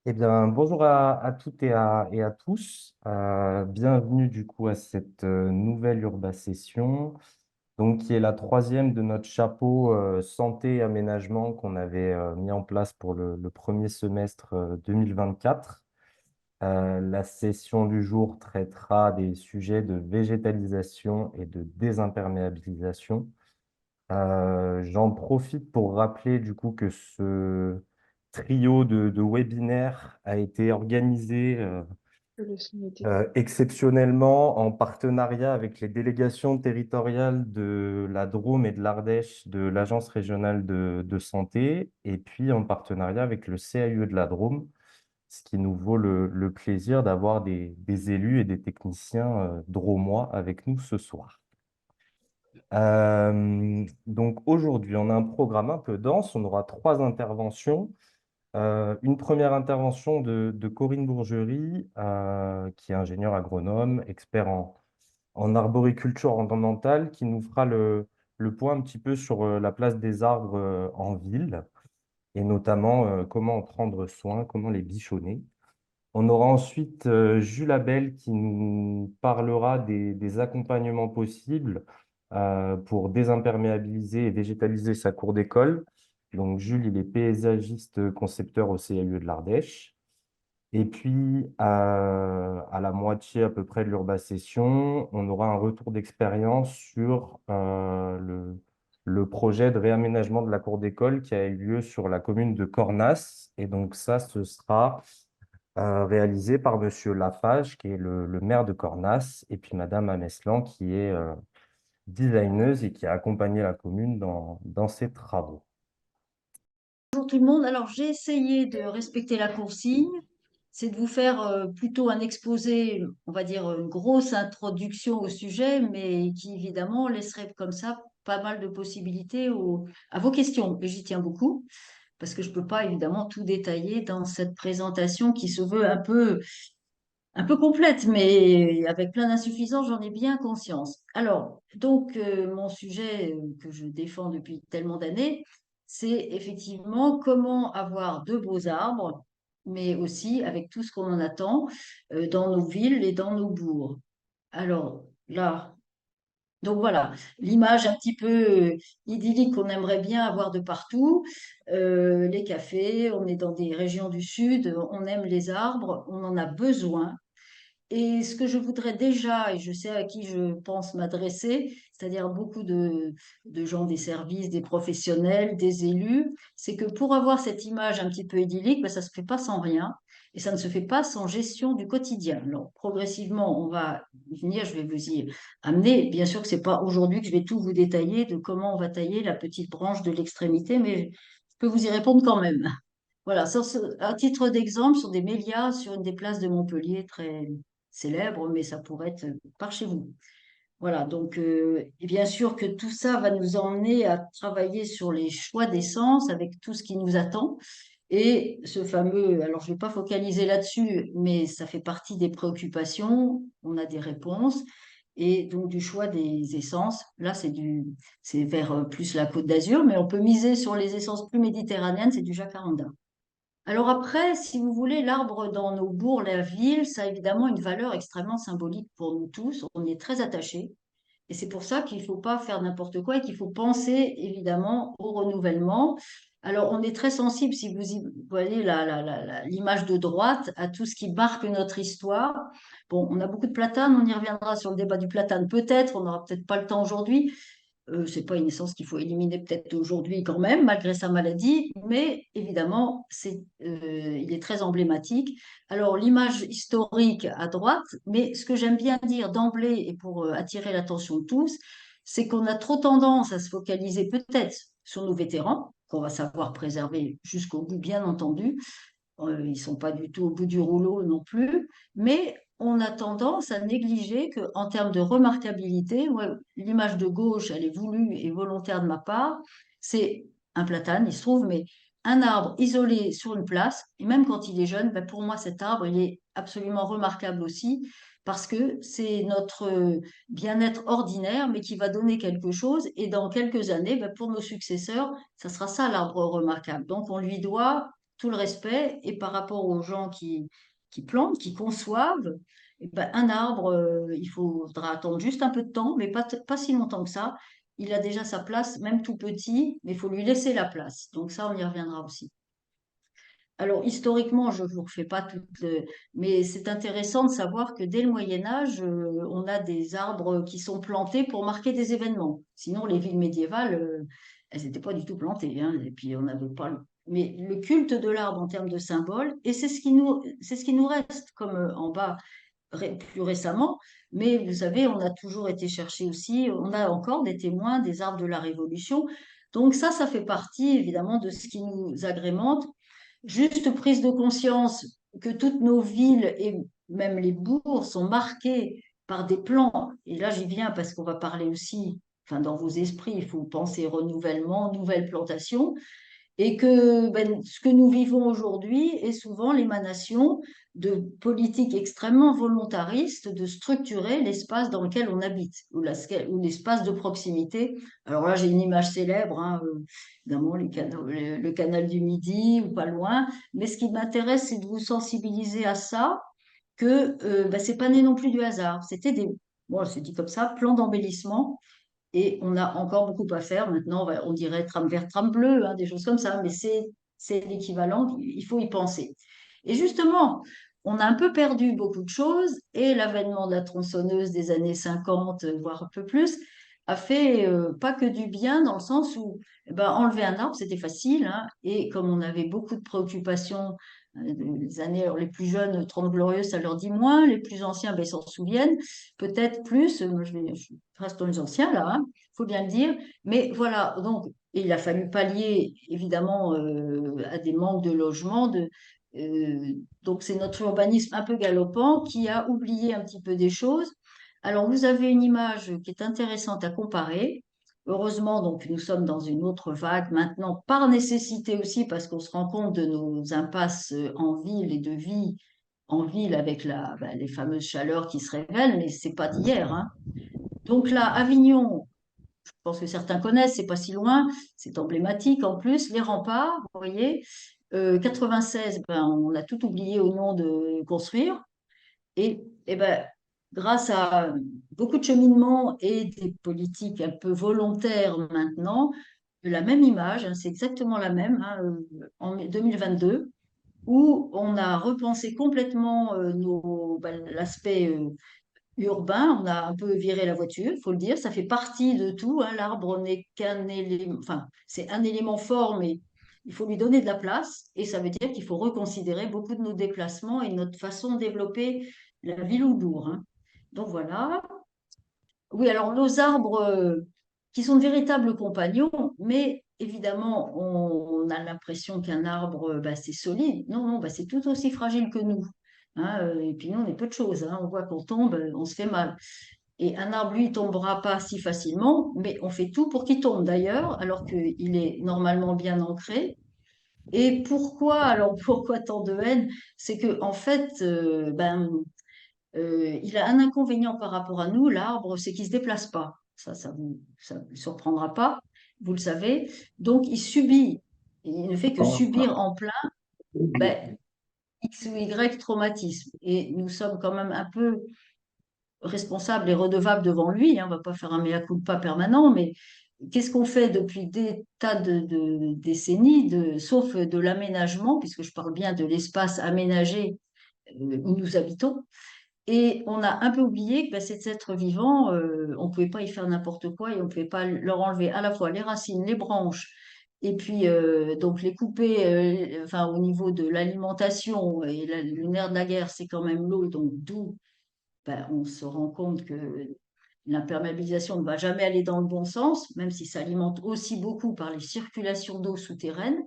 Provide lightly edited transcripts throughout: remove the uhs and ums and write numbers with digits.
Eh bien, bonjour à toutes et à tous. Bienvenue du coup à cette nouvelle Urba Session, donc qui est la troisième de notre chapeau santé et aménagement qu'on avait mis en place pour le premier semestre 2024. La session du jour traitera des sujets de végétalisation et de désimperméabilisation. J'en profite pour rappeler du coup que ce trio de webinaires a été organisé Je le suis noté. exceptionnellement en partenariat avec les délégations territoriales de la Drôme et de l'Ardèche de l'Agence régionale de santé et puis en partenariat avec le CAUE de la Drôme, ce qui nous vaut le plaisir d'avoir des élus et des techniciens drômois avec nous ce soir. Donc aujourd'hui, on a un programme un peu dense. On aura trois interventions. Une première intervention de Corinne Bourgerie, qui est ingénieure agronome, expert en arboriculture ornementale, qui nous fera le point un petit peu sur la place des arbres en ville et notamment comment en prendre soin, comment les bichonner. On aura ensuite Jules Abel qui nous parlera des accompagnements possibles pour désimperméabiliser et végétaliser sa cour d'école. Donc Jules, il est paysagiste concepteur au CLUE de l'Ardèche. Et puis, à la moitié à peu près de l'Urba Session, on aura un retour d'expérience sur le projet de réaménagement de la cour d'école qui a eu lieu sur la commune de Cornas. Et donc ça, ce sera réalisé par Monsieur Lafage, qui est le maire de Cornas, et puis Madame Ameslan, qui est designeuse et qui a accompagné la commune dans ses travaux. Bonjour tout le monde. Alors, j'ai essayé de respecter la consigne, c'est de vous faire plutôt un exposé, on va dire une grosse introduction au sujet, mais qui évidemment laisserait comme ça pas mal de possibilités à vos questions. Et j'y tiens beaucoup, parce que je ne peux pas évidemment tout détailler dans cette présentation qui se veut un peu complète, mais avec plein d'insuffisances, j'en ai bien conscience. Alors, donc, mon sujet que je défends depuis tellement d'années, c'est effectivement comment avoir de beaux arbres, mais aussi avec tout ce qu'on en attend dans nos villes et dans nos bourgs. Alors, là, donc voilà, l'image un petit peu idyllique qu'on aimerait bien avoir de partout. Les cafés, on est dans des régions du sud, on aime les arbres, on en a besoin. Et ce que je voudrais déjà, et je sais à qui je pense m'adresser, c'est-à-dire beaucoup de gens des services, des professionnels, des élus, c'est que pour avoir cette image un petit peu idyllique, ben, ça ne se fait pas sans rien et ça ne se fait pas sans gestion du quotidien. Alors, progressivement, on va y venir, je vais vous y amener. Bien sûr que ce n'est pas aujourd'hui que je vais tout vous détailler de comment on va tailler la petite branche de l'extrémité, mais je peux vous y répondre quand même. Voilà, à titre d'exemple, sur des mélias, sur une des places de Montpellier très célèbre, mais ça pourrait être par chez vous. Voilà, donc, et bien sûr que tout ça va nous emmener à travailler sur les choix d'essence avec tout ce qui nous attend. Et ce fameux, alors je ne vais pas focaliser là-dessus, mais ça fait partie des préoccupations, on a des réponses. Et donc du choix des essences, là c'est vers plus la Côte d'Azur, mais on peut miser sur les essences plus méditerranéennes, c'est du jacaranda. Alors après, si vous voulez, l'arbre dans nos bourgs, la ville, ça a évidemment une valeur extrêmement symbolique pour nous tous. On y est très attachés. Et c'est pour ça qu'il ne faut pas faire n'importe quoi et qu'il faut penser évidemment au renouvellement. Alors, on est très sensible, si vous voyez l'image de droite, à tout ce qui marque notre histoire. Bon, on a beaucoup de platanes, on y reviendra sur le débat du platane peut-être, on n'aura peut-être pas le temps aujourd'hui. C'est pas une essence qu'il faut éliminer peut-être aujourd'hui quand même, malgré sa maladie, mais évidemment, il est très emblématique. Alors, l'image historique à droite, mais ce que j'aime bien dire d'emblée et pour attirer l'attention de tous, c'est qu'on a trop tendance à se focaliser peut-être sur nos vétérans, qu'on va savoir préserver jusqu'au bout, bien entendu, ils ne sont pas du tout au bout du rouleau non plus, mais on a tendance à négliger qu'en termes de remarquabilité, ouais, l'image de gauche, elle est voulue et volontaire de ma part, c'est un platane, il se trouve, mais un arbre isolé sur une place, et même quand il est jeune, ben pour moi, cet arbre, il est absolument remarquable aussi, parce que c'est notre bien-être ordinaire, mais qui va donner quelque chose, et dans quelques années, ben pour nos successeurs, ça sera ça l'arbre remarquable. Donc on lui doit tout le respect. Et par rapport aux gens qui plantent, qui conçoivent, eh ben, un arbre, il faudra attendre juste un peu de temps, mais pas si longtemps que ça. Il a déjà sa place, même tout petit, mais il faut lui laisser la place. Donc ça, on y reviendra aussi. Alors, historiquement, je ne vous refais pas mais c'est intéressant de savoir que dès le Moyen Âge, on a des arbres qui sont plantés pour marquer des événements. Sinon, les villes médiévales, elles n'étaient pas du tout plantées, hein. Et puis, on n'avait pas. Mais le culte de l'arbre en termes de symbole, et c'est ce qui nous reste, comme en bas plus récemment. Mais vous savez, on a toujours été chercher aussi, on a encore des témoins des arbres de la Révolution. Donc ça fait partie évidemment de ce qui nous agrémente. Juste prise de conscience que toutes nos villes et même les bourgs sont marquées par des plans. Et là, j'y viens parce qu'on va parler aussi, enfin, dans vos esprits, il faut penser renouvellement, nouvelle plantation et que ben, ce que nous vivons aujourd'hui est souvent l'émanation de politiques extrêmement volontaristes de structurer l'espace dans lequel on habite ou l'espace de proximité. Alors là, j'ai une image célèbre, hein, évidemment le canal du Midi ou pas loin, mais ce qui m'intéresse, c'est de vous sensibiliser à ça, que ben, c'est pas né non plus du hasard. C'était des, bon, c'est dit comme ça, plans d'embellissement et on a encore beaucoup à faire. Maintenant, on dirait trame verte, trame bleue, hein, des choses comme ça, mais c'est l'équivalent, il faut y penser. Et justement, on a un peu perdu beaucoup de choses et l'avènement de la tronçonneuse des années 50, voire un peu plus, a fait pas que du bien dans le sens où eh ben, enlever un arbre, c'était facile, hein, et comme on avait beaucoup de préoccupations, les années, alors les plus jeunes, 30 glorieuses, ça leur dit moins, les plus anciens, ben, ils s'en souviennent, peut-être plus, moi je reste dans les anciens là, hein, faut bien le dire. Mais voilà, donc il a fallu pallier évidemment à des manques de logement. Donc c'est notre urbanisme un peu galopant qui a oublié un petit peu des choses. Alors vous avez une image qui est intéressante à comparer. Heureusement, donc nous sommes dans une autre vague maintenant, par nécessité aussi, parce qu'on se rend compte de nos impasses en ville et de vie en ville avec les fameuses chaleurs qui se révèlent, mais c'est pas d'hier, hein. Donc là, Avignon, je pense que certains connaissent, c'est pas si loin, c'est emblématique en plus. Les remparts, vous voyez, 96, ben, on a tout oublié au nom de construire. Et ben, grâce à beaucoup de cheminement et des politiques un peu volontaires maintenant, la même image, hein, c'est exactement la même, hein, en 2022, où on a repensé complètement l'aspect urbain, on a un peu viré la voiture, faut le dire, ça fait partie de tout, hein. L'arbre n'est qu'un élément, enfin, c'est un élément fort, mais il faut lui donner de la place, et ça veut dire qu'il faut reconsidérer beaucoup de nos déplacements et notre façon de développer la ville ou le bourg, hein. Donc voilà. Oui, alors nos arbres, qui sont de véritables compagnons, mais évidemment, on a l'impression qu'un arbre, bah, c'est solide. Non, non, bah, c'est tout aussi fragile que nous, hein, et puis nous, on est peu de choses, hein. On voit qu'on tombe, on se fait mal. Et un arbre, lui, il tombera pas si facilement, mais on fait tout pour qu'il tombe d'ailleurs, alors qu'il est normalement bien ancré. Et pourquoi, alors pourquoi tant de haine? C'est que en fait, il a un inconvénient par rapport à nous, l'arbre, c'est qu'il ne se déplace pas. Ça vous surprendra pas, vous le savez. Donc, il subit, il ne fait que subir en plein ben, X ou Y traumatisme. Et nous sommes quand même un peu responsables et redevables devant lui, hein. On ne va pas faire un mea culpa permanent, mais qu'est-ce qu'on fait depuis des tas de décennies, sauf de l'aménagement, puisque je parle bien de l'espace aménagé où nous habitons. Et on a un peu oublié que ben, ces êtres vivants, on ne pouvait pas y faire n'importe quoi et on ne pouvait pas leur enlever à la fois les racines, les branches, et puis donc les couper enfin, au niveau de l'alimentation. Et le nerf de la guerre, c'est quand même l'eau, donc d'où ben, on se rend compte que l'imperméabilisation ne va jamais aller dans le bon sens, même si ça alimente aussi beaucoup par les circulations d'eau souterraine.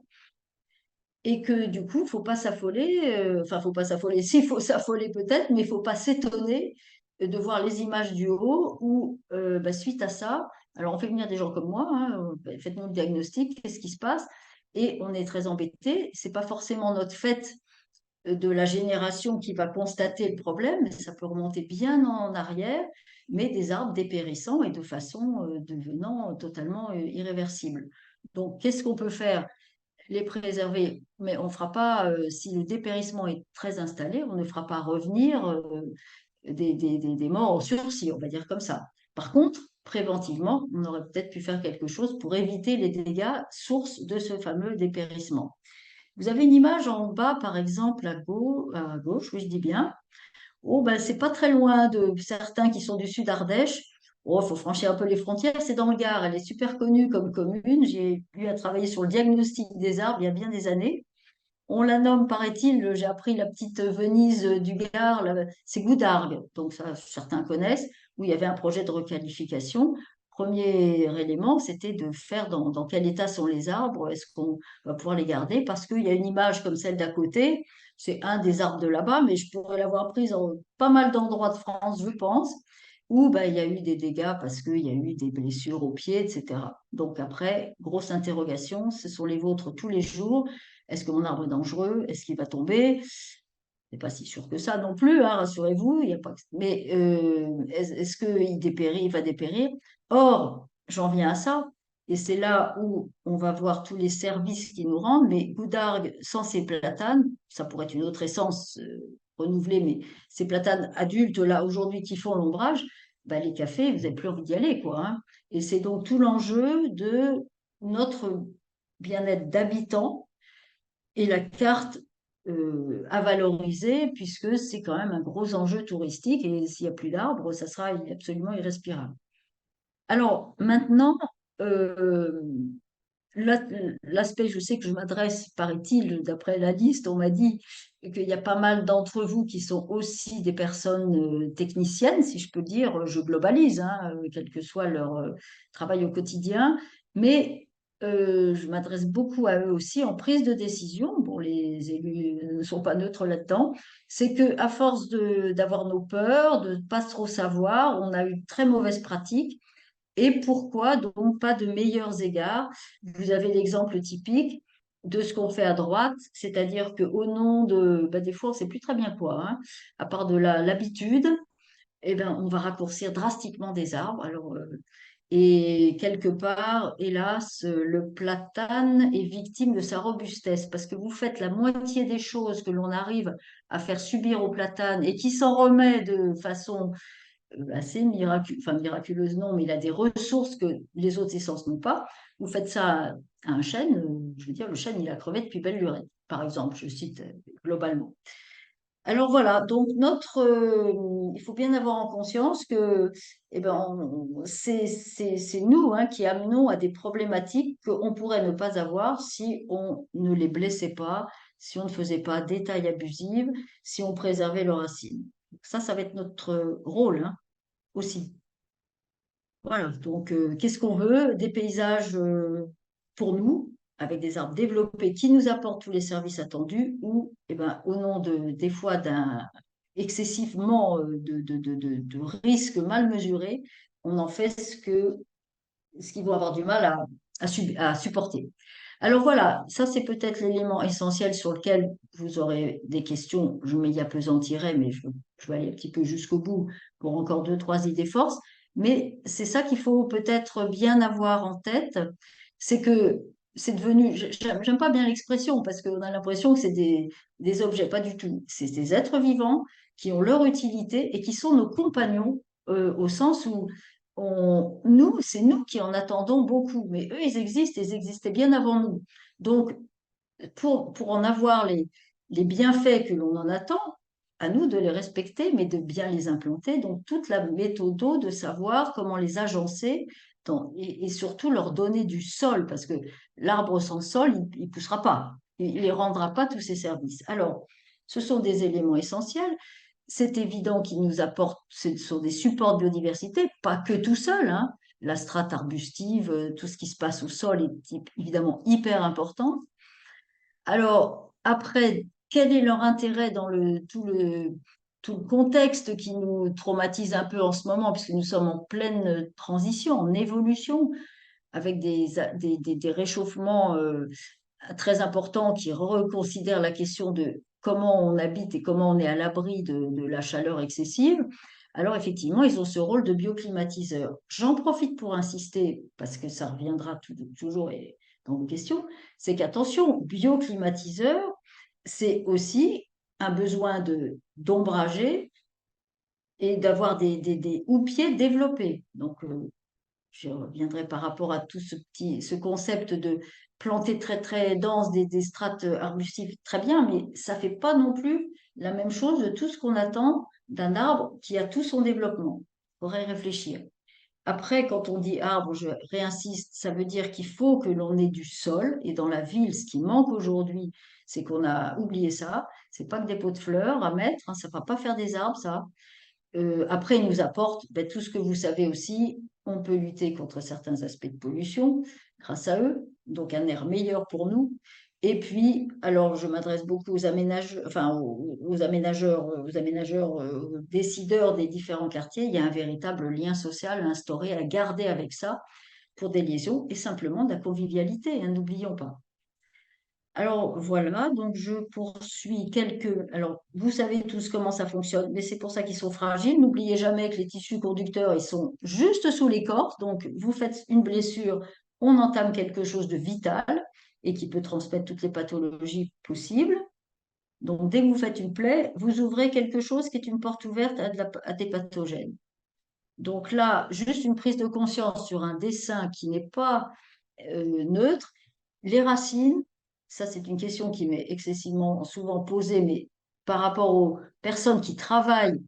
Et que du coup, faut pas s'affoler, enfin, faut pas s'affoler, s'il faut s'affoler peut-être, mais il faut pas s'étonner de voir les images du haut où, bah, suite à ça, alors on fait venir des gens comme moi, hein, bah, faites-nous le diagnostic, qu'est-ce qui se passe? Et on est très embêté. C'est pas forcément notre fait de la génération qui va constater le problème, mais ça peut remonter bien en arrière, mais des arbres dépérissant et de façon devenant totalement irréversible. Donc, qu'est-ce qu'on peut faire? les préserver, mais on fera pas, si le dépérissement est très installé, on ne fera pas revenir des morts en sursis, on va dire comme ça. Par contre, préventivement, on aurait peut-être pu faire quelque chose pour éviter les dégâts sources de ce fameux dépérissement. Vous avez une image en bas, par exemple, à gauche, oui, je dis bien. Oh, ben, c'est pas très loin de certains qui sont du sud Ardèche. Oh, il faut franchir un peu les frontières. C'est dans le Gard. Elle est super connue comme commune. J'ai eu à travailler sur le diagnostic des arbres il y a bien des années. On la nomme, paraît-il, j'ai appris la petite Venise du Gard, c'est Goudargue, donc ça, certains connaissent, où il y avait un projet de requalification. Premier élément, c'était de faire dans quel état sont les arbres, est-ce qu'on va pouvoir les garder, parce qu'il y a une image comme celle d'à côté, c'est un des arbres de là-bas, mais je pourrais l'avoir prise en pas mal d'endroits de France, je pense, où ben, il y a eu des dégâts parce qu'il y a eu des blessures aux pieds, etc. Donc après, grosse interrogation, ce sont les vôtres tous les jours. Est-ce que mon arbre est dangereux? Est-ce qu'il va tomber? C'est pas si sûr que ça non plus, hein, rassurez-vous. Il y a pas... Mais est-ce qu'il dépérit, il va dépérir? Or, j'en viens à ça, et c'est là où on va voir tous les services qui nous rendent. Mais Goudargue, sans ses platanes, ça pourrait être une autre essence renouvelée, mais ces platanes adultes là aujourd'hui qui font l'ombrage, bah, les cafés, vous n'avez plus envie d'y aller, quoi. Hein. Et c'est donc tout l'enjeu de notre bien-être d'habitants et la carte à valoriser, puisque c'est quand même un gros enjeu touristique et s'il n'y a plus d'arbres, ça sera absolument irrespirable. Alors maintenant, euh, la- l'aspect, je sais que je m'adresse, paraît-il, d'après la liste, on m'a dit qu'il y a pas mal d'entre vous qui sont aussi des personnes techniciennes, si je peux dire, je globalise, hein, quel que soit leur travail au quotidien, mais je m'adresse beaucoup à eux aussi en prise de décision. Bon, les élus ne sont pas neutres là-dedans. C'est que à force d'avoir nos peurs, de ne pas trop savoir, on a eu de très mauvaises pratiques. Et pourquoi donc pas de meilleurs égards? Vous avez l'exemple typique de ce qu'on fait à droite, c'est-à-dire qu'au nom de, des fois, on ne sait plus très bien quoi, hein, à part de l'habitude, eh ben, on va raccourcir drastiquement des arbres. Alors, et quelque part, hélas, le platane est victime de sa robustesse parce que vous faites la moitié des choses que l'on arrive à faire subir au platane et qui s'en remet de façon assez enfin miraculeuse, non, mais il a des ressources que les autres essences n'ont pas. Vous faites ça à un chêne, je veux dire, le chêne, il a crevé depuis belle lurette, par exemple, je cite globalement. Alors voilà, donc il faut bien avoir en conscience que c'est nous hein, qui amenons à des problématiques qu'on pourrait ne pas avoir si on ne les blessait pas, si on ne faisait pas des tailles abusives, si on préservait leurs racines. Ça va être notre rôle hein, aussi. Voilà, donc qu'est-ce qu'on veut? Des paysages pour nous, avec des arbres développés qui nous apportent tous les services attendus, ou eh ben, au nom des fois d'un excessivement de risques mal mesurés, on en fait ce qu'ils vont avoir du mal à supporter. Alors voilà, ça c'est peut-être l'élément essentiel sur lequel vous aurez des questions. Je m'y appesantirai, mais je vais aller un petit peu jusqu'au bout pour encore deux, trois idées forces. Mais c'est ça qu'il faut peut-être bien avoir en tête, c'est que c'est devenu, j'aime pas bien l'expression parce qu'on a l'impression que c'est des objets, pas du tout. C'est des êtres vivants qui ont leur utilité et qui sont nos compagnons au sens où nous, c'est nous qui en attendons beaucoup, mais eux, ils existaient bien avant nous. Donc, pour en avoir les bienfaits que l'on en attend, à nous de les respecter, mais de bien les implanter. Donc, toute la méthode de savoir comment les agencer et surtout leur donner du sol, parce que l'arbre sans sol, il ne poussera pas. Il ne rendra pas tous ses services. Alors, ce sont des éléments essentiels. C'est évident qu'ils nous apportent, ce sont des supports de biodiversité, pas que tout seul, hein. La strate arbustive, tout ce qui se passe au sol est évidemment hyper important. Alors, après, quel est leur intérêt dans tout le contexte qui nous traumatise un peu en ce moment, puisque nous sommes en pleine transition, en évolution, avec des réchauffements très importants qui reconsidèrent la question de comment on habite et comment on est à l'abri de la chaleur excessive. Alors, effectivement, ils ont ce rôle de bioclimatiseur. J'en profite pour insister, parce que ça reviendra toujours, et dans vos questions, c'est qu'attention, bioclimatiseur, c'est aussi un besoin d'ombrager et d'avoir des houppiers développés. Donc, je reviendrai par rapport à tout ce concept de planter très très dense des strates arbustives, très bien, mais ça fait pas non plus la même chose de tout ce qu'on attend d'un arbre qui a tout son développement. Il faudrait y réfléchir. Après, quand on dit arbre, je réinsiste, ça veut dire qu'il faut que l'on ait du sol. Et dans la ville, ce qui manque aujourd'hui, c'est qu'on a oublié ça. C'est pas que des pots de fleurs à mettre, hein, ça ne va pas faire des arbres, ça. Après, ils nous apportent ben, tout ce que vous savez aussi. On peut lutter contre certains aspects de pollution grâce à eux, donc un air meilleur pour nous. Et puis, alors je m'adresse beaucoup aux aménageurs, enfin aux aménageurs, aux décideurs des différents quartiers. Il y a un véritable lien social à instaurer, à garder avec ça pour des liaisons et simplement de la convivialité, hein, n'oublions pas. Alors voilà, donc je poursuis quelques. Alors vous savez tous comment ça fonctionne, mais c'est pour ça qu'ils sont fragiles. N'oubliez jamais que les tissus conducteurs, ils sont juste sous l'écorce. Donc vous faites une blessure, on entame quelque chose de vital et qui peut transmettre toutes les pathologies possibles. Donc dès que vous faites une plaie, vous ouvrez quelque chose qui est une porte ouverte à des pathogènes. Donc là, juste une prise de conscience sur un dessin qui n'est pas neutre. Les racines, ça c'est une question qui m'est excessivement souvent posée, mais par rapport aux personnes qui travaillent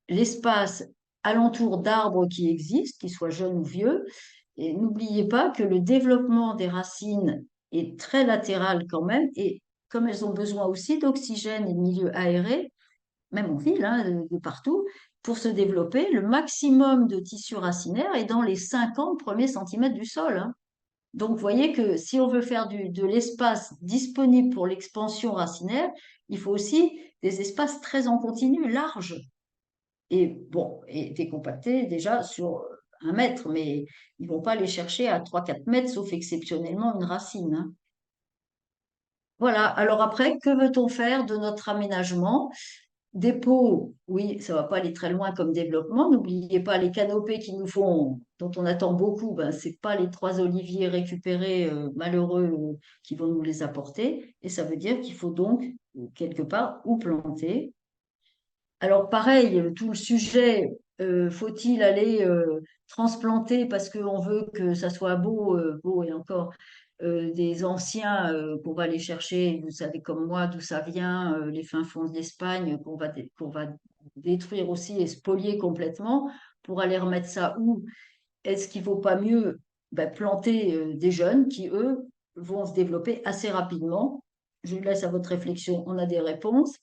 l'espace alentour d'arbres qui existent, qu'ils soient jeunes ou vieux, et n'oubliez pas que le développement des racines est très latéral quand même, et comme elles ont besoin aussi d'oxygène et de milieux aérés, même en ville, hein, de partout, pour se développer, le maximum de tissu racinaire est dans les 50 premiers centimètres du sol, hein. Donc, vous voyez que si on veut faire de l'espace disponible pour l'expansion racinaire, il faut aussi des espaces très en continu, larges. Et bon, et décompactés déjà sur 1 mètre, mais ils ne vont pas les chercher à 3 4 mètres, sauf exceptionnellement une racine, hein. Voilà. Alors après, que veut-on faire de notre aménagement? Des pots, oui, ça va pas aller très loin comme développement. N'oubliez pas les canopées qui nous font, dont on attend beaucoup, ben, c'est pas les 3 oliviers récupérés malheureux qui vont nous les apporter. Et ça veut dire qu'il faut donc quelque part où planter. Alors pareil, tout le sujet, faut-il aller transplanter parce qu'on veut que ça soit beau, beau et encore des anciens qu'on va aller chercher, vous savez comme moi d'où ça vient, les fins fonds d'Espagne qu'on va détruire aussi et spolier complètement pour aller remettre ça où? Est-ce qu'il ne vaut pas mieux ben, planter des jeunes qui, eux, vont se développer assez rapidement? Je vous laisse à votre réflexion, on a des réponses.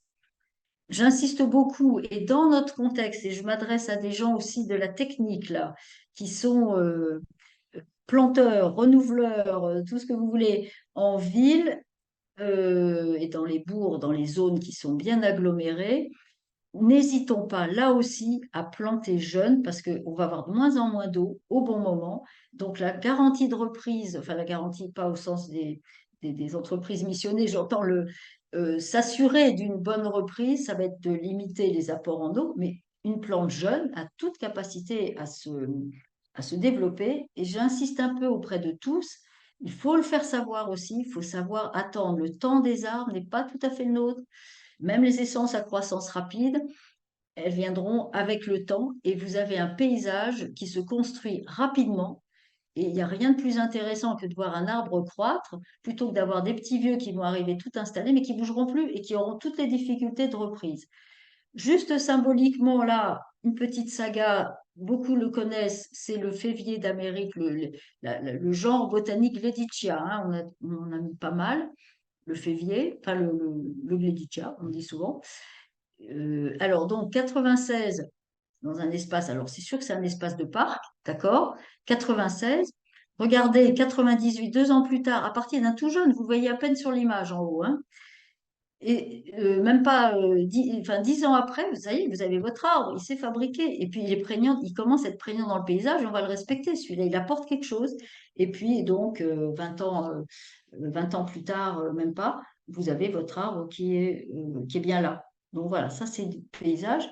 J'insiste beaucoup, et dans notre contexte, et je m'adresse à des gens aussi de la technique, là, qui sont planteurs, renouveleurs, tout ce que vous voulez, en ville et dans les bourgs, dans les zones qui sont bien agglomérées, n'hésitons pas là aussi à planter jeune parce qu'on va avoir de moins en moins d'eau au bon moment. Donc la garantie de reprise, enfin la garantie pas au sens des entreprises missionnées, j'entends s'assurer d'une bonne reprise, ça va être de limiter les apports en eau, mais une plante jeune a toute capacité à se développer. Et j'insiste un peu auprès de tous, il faut le faire savoir aussi, il faut savoir attendre. Le temps des arbres n'est pas tout à fait le nôtre. Même les essences à croissance rapide, elles viendront avec le temps et vous avez un paysage qui se construit rapidement. Et il n'y a rien de plus intéressant que de voir un arbre croître plutôt que d'avoir des petits vieux qui vont arriver tout installés mais qui bougeront plus et qui auront toutes les difficultés de reprise. Juste symboliquement, là, une petite saga, beaucoup le connaissent, c'est le févier d'Amérique, le genre botanique Gleditschia, hein, on a mis pas mal, le févier, enfin le Gleditschia, on dit souvent. Alors, donc, 96 dans un espace, alors c'est sûr que c'est un espace de parc, d'accord? 96, regardez, 98, 2 ans plus tard, à partir d'un tout jeune, vous voyez à peine sur l'image en haut, hein, et même pas 10 ans après, vous savez, vous avez votre arbre, il s'est fabriqué, et puis il est prégnant, il commence à être prégnant dans le paysage, on va le respecter, celui-là, il apporte quelque chose, et puis donc 20 ans plus tard, même pas, vous avez votre arbre qui est bien là. Donc voilà, ça c'est le paysage.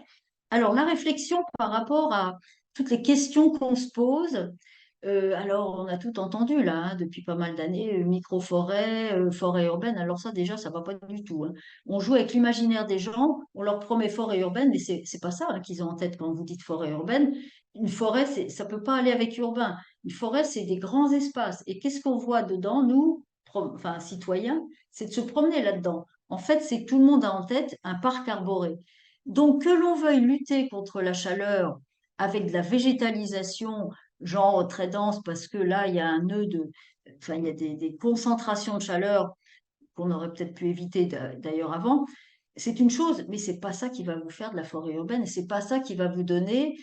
Alors la réflexion par rapport à toutes les questions qu'on se pose, Alors, on a tout entendu là, hein, depuis pas mal d'années, micro-forêt, forêt urbaine. Alors ça, déjà, ça va pas du tout, hein. On joue avec l'imaginaire des gens, on leur promet forêt urbaine, mais c'est pas ça, hein, qu'ils ont en tête quand vous dites forêt urbaine. Une forêt, ça peut pas aller avec urbain. Une forêt, c'est des grands espaces. Et qu'est-ce qu'on voit dedans, nous, enfin citoyens, c'est de se promener là-dedans. En fait, c'est que tout le monde a en tête un parc arboré. Donc, que l'on veuille lutter contre la chaleur avec de la végétalisation, genre très dense, parce que là, il y a un nœud de, enfin, il y a des concentrations de chaleur qu'on aurait peut-être pu éviter d'ailleurs avant. C'est une chose, mais c'est pas ça qui va vous faire de la forêt urbaine, et c'est pas ça qui va vous donner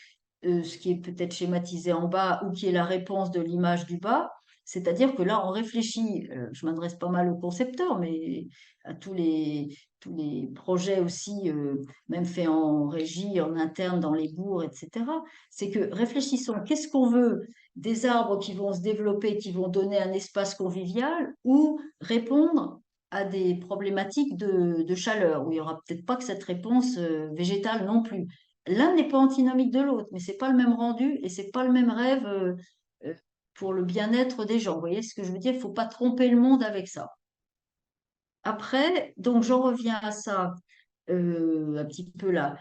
ce qui est peut-être schématisé en bas ou qui est la réponse de l'image du bas. C'est-à-dire que là, on réfléchit, je m'adresse pas mal aux concepteurs, mais à tous les projets aussi, même faits en régie, en interne, dans les bourgs, etc. C'est que réfléchissons, qu'est-ce qu'on veut? Des arbres qui vont se développer, qui vont donner un espace convivial, ou répondre à des problématiques de chaleur, où il n'y aura peut-être pas que cette réponse végétale non plus. L'un n'est pas antinomique de l'autre, mais c'est pas le même rendu et c'est pas le même rêve euh, pour le bien-être des gens. Vous voyez ce que je veux dire? Il ne faut pas tromper le monde avec ça. Après, donc j'en reviens à ça, un petit peu la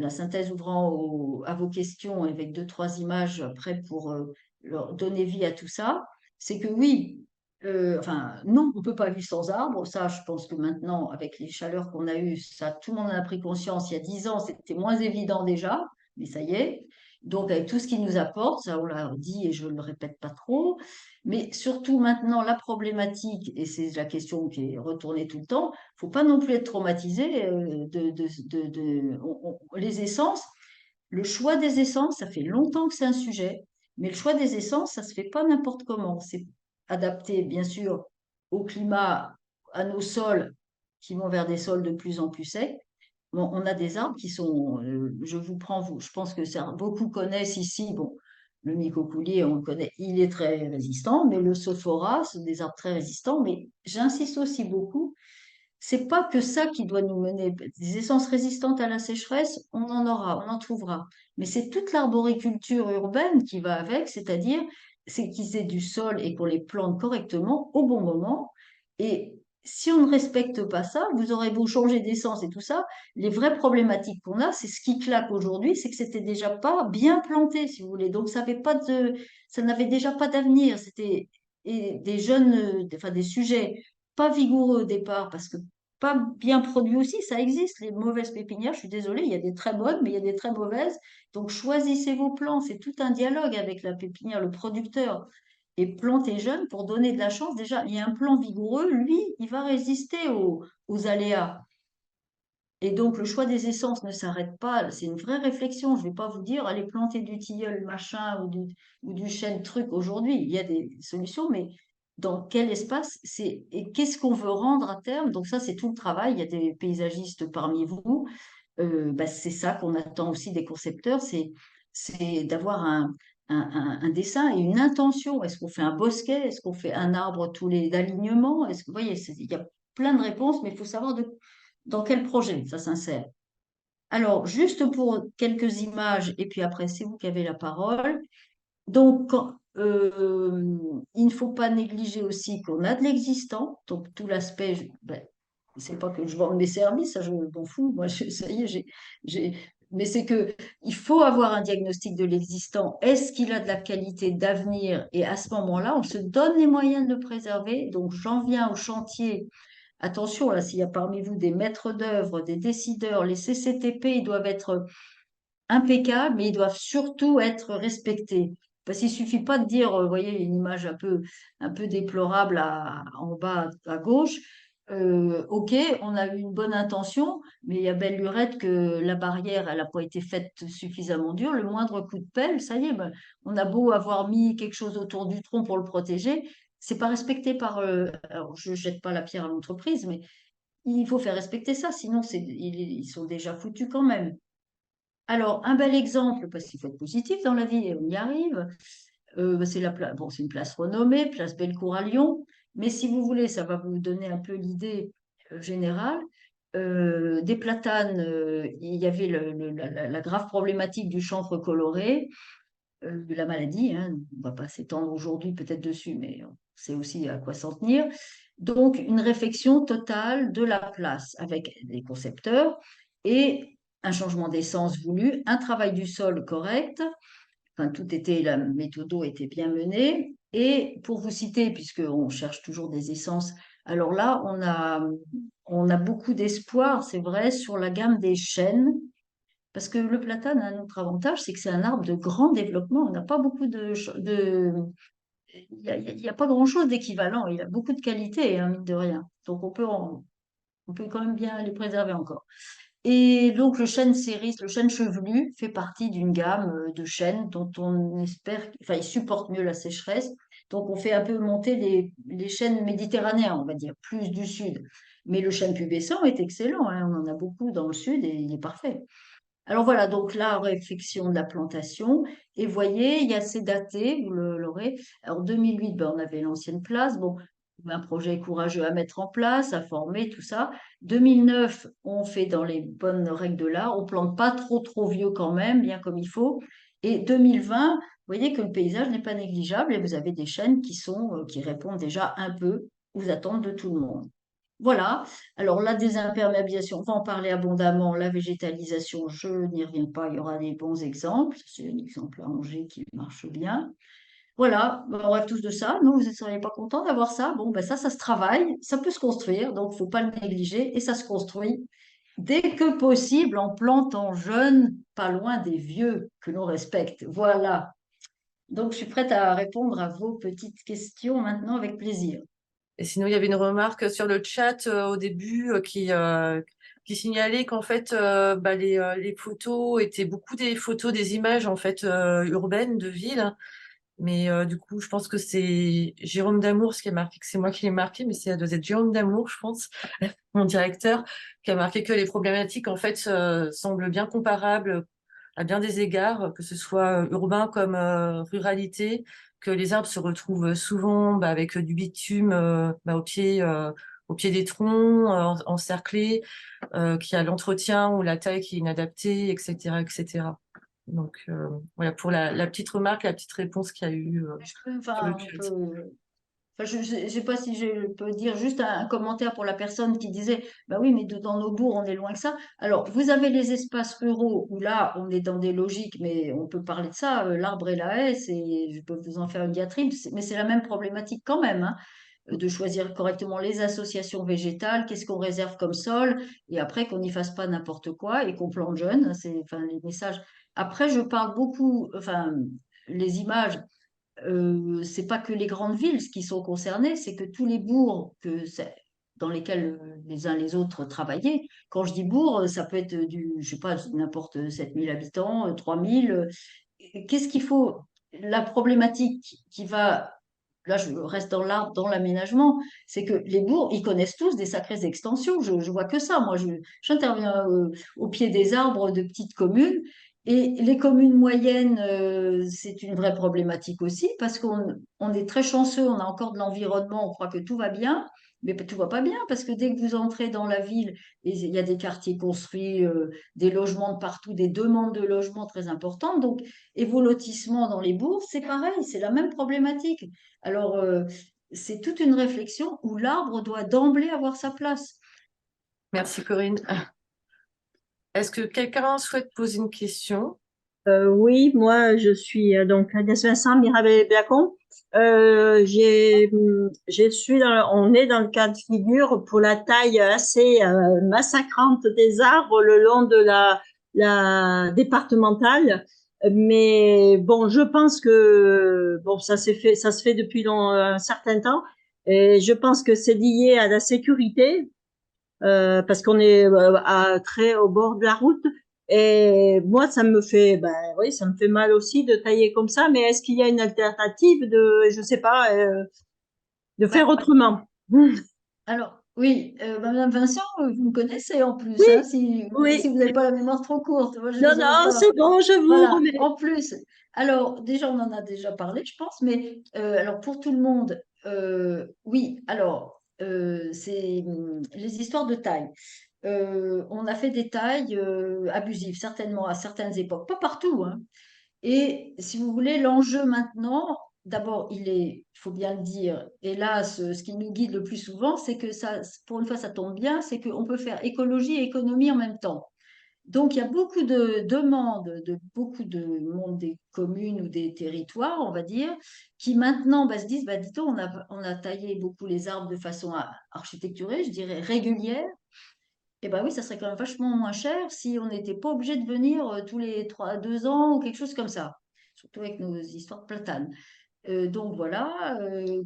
synthèse ouvrant à vos questions avec deux, trois images après pour leur donner vie à tout ça. C'est que oui, enfin, non, on ne peut pas vivre sans arbres. Ça, je pense que maintenant, avec les chaleurs qu'on a eues, ça, tout le monde en a pris conscience. Il y a 10 ans, c'était moins évident déjà, mais ça y est. Donc, avec tout ce qu'il nous apporte, ça, on l'a dit et je ne le répète pas trop. Mais surtout maintenant, la problématique, et c'est la question qui est retournée tout le temps, faut pas non plus être traumatisé les essences. Le choix des essences, ça fait longtemps que c'est un sujet, mais le choix des essences, ça se fait pas n'importe comment. C'est adapté, bien sûr, au climat, à nos sols qui vont vers des sols de plus en plus secs. Bon, on a des arbres qui sont, je vous prends, je pense que beaucoup connaissent ici, bon, le micocoulier, on le connaît, il est très résistant, mais le sophora, c'est des arbres très résistants, mais j'insiste aussi beaucoup, c'est pas que ça qui doit nous mener. Des essences résistantes à la sécheresse, on en aura, on en trouvera. Mais c'est toute l'arboriculture urbaine qui va avec, c'est-à-dire c'est qu'ils aient du sol et qu'on les plante correctement au bon moment. Et si on ne respecte pas ça, vous aurez beau changer d'essence et tout ça, les vraies problématiques qu'on a, c'est ce qui claque aujourd'hui, c'est que c'était déjà pas bien planté, si vous voulez. Donc ça n'avait déjà pas d'avenir. C'était des jeunes, enfin des sujets pas vigoureux au départ parce que pas bien produits aussi, ça existe, les mauvaises pépinières, je suis désolée, il y a des très bonnes, mais il y a des très mauvaises. Donc choisissez vos plants, c'est tout un dialogue avec la pépinière, le producteur. Et plantez jeune pour donner de la chance. Déjà, il y a un plant vigoureux, lui, il va résister aux aléas. Et donc, le choix des essences ne s'arrête pas. C'est une vraie réflexion. Je ne vais pas vous dire, allez planter du tilleul, machin, ou du chêne truc aujourd'hui. Il y a des solutions, mais dans quel espace et qu'est-ce qu'on veut rendre à terme? Donc, ça, c'est tout le travail. Il y a des paysagistes parmi vous. Bah, c'est ça qu'on attend aussi des concepteurs, c'est d'avoir un dessin et une intention. Est-ce qu'on fait un bosquet? Est-ce qu'on fait un arbre tous les alignements? Est-ce que, vous voyez, il y a plein de réponses, mais il faut savoir dans quel projet ça s'insère. Alors, juste pour quelques images, et puis après, c'est vous qui avez la parole. Donc, il ne faut pas négliger aussi qu'on a de l'existant, donc tout l'aspect, ben, c'est pas que je vende mes services, ça je m'en fous, moi ça y est, mais c'est que il faut avoir un diagnostic de l'existant. Est-ce qu'il a de la qualité d'avenir? Et à ce moment-là, on se donne les moyens de le préserver. Donc, j'en viens au chantier. Attention, là, s'il y a parmi vous des maîtres d'œuvre, des décideurs, les CCTP, ils doivent être impeccables, mais ils doivent surtout être respectés. Parce qu'il suffit pas de dire, vous voyez, une image un peu déplorable en bas à gauche. Ok, on a eu une bonne intention, mais il y a belle lurette que la barrière, elle n'a pas été faite suffisamment dure. Le moindre coup de pelle, ça y est, ben, on a beau avoir mis quelque chose autour du tronc pour le protéger, c'est pas respecté par. Alors, je jette pas la pierre à l'entreprise, mais il faut faire respecter ça, sinon ils sont déjà foutus quand même. Alors, un bel exemple, parce qu'il faut être positif dans la vie et on y arrive, bon, c'est une place renommée, place Bellecour à Lyon, mais si vous voulez, ça va vous donner un peu l'idée générale. Des platanes, il y avait la grave problématique du chanvre coloré. la maladie, hein. On ne va pas s'étendre aujourd'hui peut-être dessus, mais on sait aussi à quoi s'en tenir. Donc, une réflexion totale de la place avec les concepteurs et un changement d'essence voulu, un travail du sol correct. Enfin, la méthode était bien menée. Et pour vous citer, puisqu'on cherche toujours des essences, alors là, on a beaucoup d'espoir, c'est vrai, sur la gamme des chênes, parce que le platane a un autre avantage, c'est que c'est un arbre de grand développement. On n'a pas beaucoup il y a pas grand-chose d'équivalent. Il a beaucoup de qualités, hein, mine de rien. Donc on peut quand même bien les préserver encore. Et donc le chêne céris, le chêne chevelu, fait partie d'une gamme de chênes dont on espère, enfin, il supporte mieux la sécheresse. Donc on fait un peu monter les chênes méditerranéens, on va dire, plus du sud. Mais le chêne pubescent est excellent, hein, on en a beaucoup dans le sud et il est parfait. Alors voilà, donc la réflexion de la plantation. Et voyez, il y a ces datés, vous l'aurez. Alors 2008, ben, on avait l'ancienne place. Bon, un projet courageux à mettre en place, à former, tout ça. 2009, on fait dans les bonnes règles de l'art. On plante pas trop vieux quand même, bien comme il faut. Et 2020, vous voyez que le paysage n'est pas négligeable et vous avez des chênes qui répondent déjà un peu aux attentes de tout le monde. Voilà. Alors la désimperméabilisation, on va en parler abondamment. La végétalisation, je n'y reviens pas, il y aura des bons exemples. C'est un exemple à Angers qui marche bien. Voilà, ben, on rêve tous de ça. Non, vous ne seriez pas content d'avoir ça? Bon, ben ça se travaille, ça peut se construire, donc il ne faut pas le négliger. Et ça se construit dès que possible en plantant jeunes, pas loin des vieux que l'on respecte. Voilà. Donc je suis prête à répondre à vos petites questions maintenant avec plaisir. Et sinon, il y avait une remarque sur le chat au début qui signalait qu'en fait, bah, les photos étaient beaucoup des photos, des images en fait urbaines de villes. Mais du coup, je pense que c'est Jérôme Damour, ce qui a marqué, que c'est moi qui l'ai marqué, mais ça doit être Jérôme Damour, je pense, mon directeur, qui a marqué que les problématiques en fait semblent bien comparables à bien des égards, que ce soit urbain comme ruralité, que les arbres se retrouvent souvent bah, avec du bitume bah, au pied des troncs, encerclés, qu'il y a l'entretien ou la taille qui est inadaptée, etc., etc. Donc voilà pour la petite remarque, la petite réponse qu'il y a eu sur le Enfin, on chat. peut. Enfin, je ne sais pas si je peux dire juste un commentaire pour la personne qui disait, bah oui, mais dans nos bourgs, on est loin que ça. Alors, vous avez les espaces ruraux où là, on est dans des logiques, mais on peut parler de ça, l'arbre et la haie, je peux vous en faire une diatribe, mais c'est la même problématique quand même, hein, de choisir correctement les associations végétales, qu'est-ce qu'on réserve comme sol, et après qu'on n'y fasse pas n'importe quoi et qu'on plante jeune, hein, c'est enfin les messages. Après, je parle beaucoup, enfin, les images c'est pas que les grandes villes qui sont concernées, c'est que tous les bourgs dans lesquels les uns les autres travaillaient. Quand je dis bourg, ça peut être je sais pas, n'importe 7000 habitants, 3000. Qu'est-ce qu'il faut? La problématique qui va, là je reste dans l'art, dans l'aménagement, c'est que les bourgs, ils connaissent tous des sacrées extensions. Je vois que ça. Moi, j'interviens au pied des arbres de petites communes. Et les communes moyennes, c'est une vraie problématique aussi parce on est très chanceux, on a encore de l'environnement, on croit que tout va bien, mais tout va pas bien parce que dès que vous entrez dans la ville, et il y a des quartiers construits, des logements de partout, des demandes de logements très importantes. Donc, et vos lotissements dans les bourgs, c'est pareil, c'est la même problématique. Alors, c'est toute une réflexion où l'arbre doit d'emblée avoir sa place. Merci Corinne. Est-ce que quelqu'un souhaite poser une question? Oui, moi je suis donc Agnès Vincent Mirabel Blacon. Je suis on est dans le cas de figure pour la taille assez massacrante des arbres le long de la départementale. Mais bon, je pense que bon, ça se fait depuis un certain temps, et je pense que c'est lié à la sécurité parce qu'on est très au bord de la route. Et moi, ça me fait, ben oui, ça me fait mal aussi de tailler comme ça. Mais est-ce qu'il y a une alternative je sais pas, de faire Bah, autrement? alors, oui, Madame Vincent, vous me connaissez en plus, hein, Oui, si oui. vous n'avez pas la mémoire trop courte, moi je Non, les ose non, pas. c'est bon, je vous Voilà, remets. en plus, alors déjà on en a déjà parlé, je pense, mais alors pour tout le monde, oui, alors c'est les histoires de taille. On a fait des tailles abusives, certainement à certaines époques, pas partout, hein. Et si vous voulez, l'enjeu maintenant, d'abord, il faut bien le dire, hélas, ce qui nous guide le plus souvent, c'est que ça, pour une fois, ça tombe bien, c'est qu'on peut faire écologie et économie en même temps. Donc, il y a beaucoup de demandes de beaucoup de monde des communes ou des territoires, on va dire, qui maintenant se disent, bah, dis-donc, on a taillé beaucoup les arbres de façon architecturée, je dirais régulière. Et ben oui, ça serait quand même vachement moins cher si on n'était pas obligé de venir tous les 2 ans ou quelque chose comme ça, surtout avec nos histoires de platanes. Donc voilà,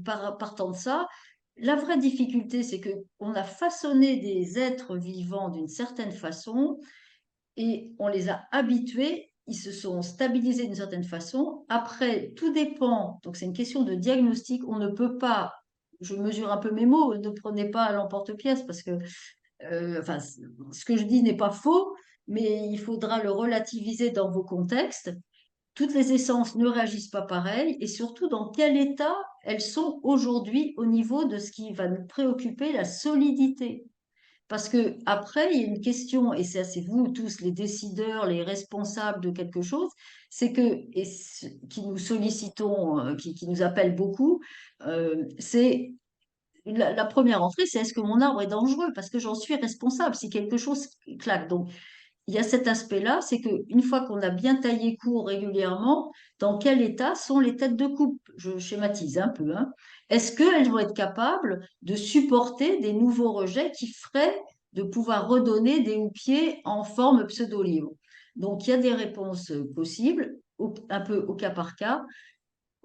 partant de ça, la vraie difficulté, c'est que on a façonné des êtres vivants d'une certaine façon et on les a habitués, ils se sont stabilisés d'une certaine façon. Après, tout dépend, donc c'est une question de diagnostic, on ne peut pas, je mesure un peu mes mots, ne prenez pas à l'emporte-pièce parce que enfin, ce que je dis n'est pas faux, mais il faudra le relativiser dans vos contextes. Toutes les essences ne réagissent pas pareil et surtout dans quel état elles sont aujourd'hui au niveau de ce qui va nous préoccuper, la solidité. Parce que après, il y a une question, et c'est vous tous les décideurs, les responsables de quelque chose, c'est que, qui nous sollicitons, qui nous appellent beaucoup, c'est la première entrée, c'est est-ce que mon arbre est dangereux? Parce que j'en suis responsable si quelque chose claque. Donc, il y a cet aspect-là, c'est qu'une fois qu'on a bien taillé court régulièrement, dans quel état sont les têtes de coupe? Je schématise un peu, hein. Est-ce qu'elles vont être capables de supporter des nouveaux rejets qui feraient de pouvoir redonner des houppiers en forme pseudo-libre? Donc, il y a des réponses possibles, un peu au cas par cas.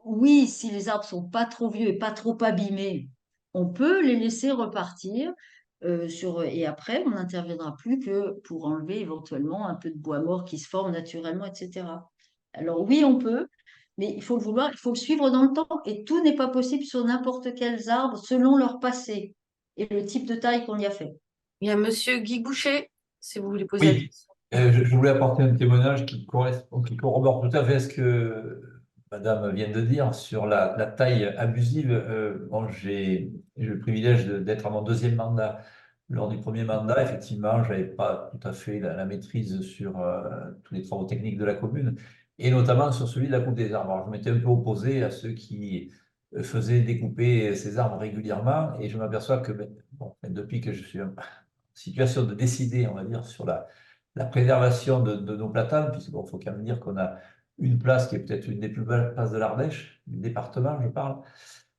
Oui, si les arbres sont pas trop vieux et pas trop abîmés, on peut les laisser repartir et après, on n'interviendra plus que pour enlever éventuellement un peu de bois mort qui se forme naturellement, etc. Alors oui, on peut, mais il faut le vouloir, il faut le suivre dans le temps et tout n'est pas possible sur n'importe quels arbres selon leur passé et le type de taille qu'on y a fait. Il y a Monsieur Guy Boucher, si vous voulez poser la Oui, question. je voulais apporter un témoignage qui correspond, qui corrobore tout à fait ce que Madame vient de dire sur la taille abusive. Bon, j'ai eu le privilège d'être à mon deuxième mandat. Lors du premier mandat, effectivement, je n'avais pas tout à fait la maîtrise sur tous les travaux techniques de la commune, et notamment sur celui de la coupe des arbres. Alors, je m'étais un peu opposé à ceux qui faisaient découper ces arbres régulièrement, et je m'aperçois que bon, depuis que je suis en situation de décider, on va dire, sur la préservation de nos platanes, puisqu'il faut quand même dire qu'on a une place qui est peut-être une des plus belles places de l'Ardèche, du département, je parle.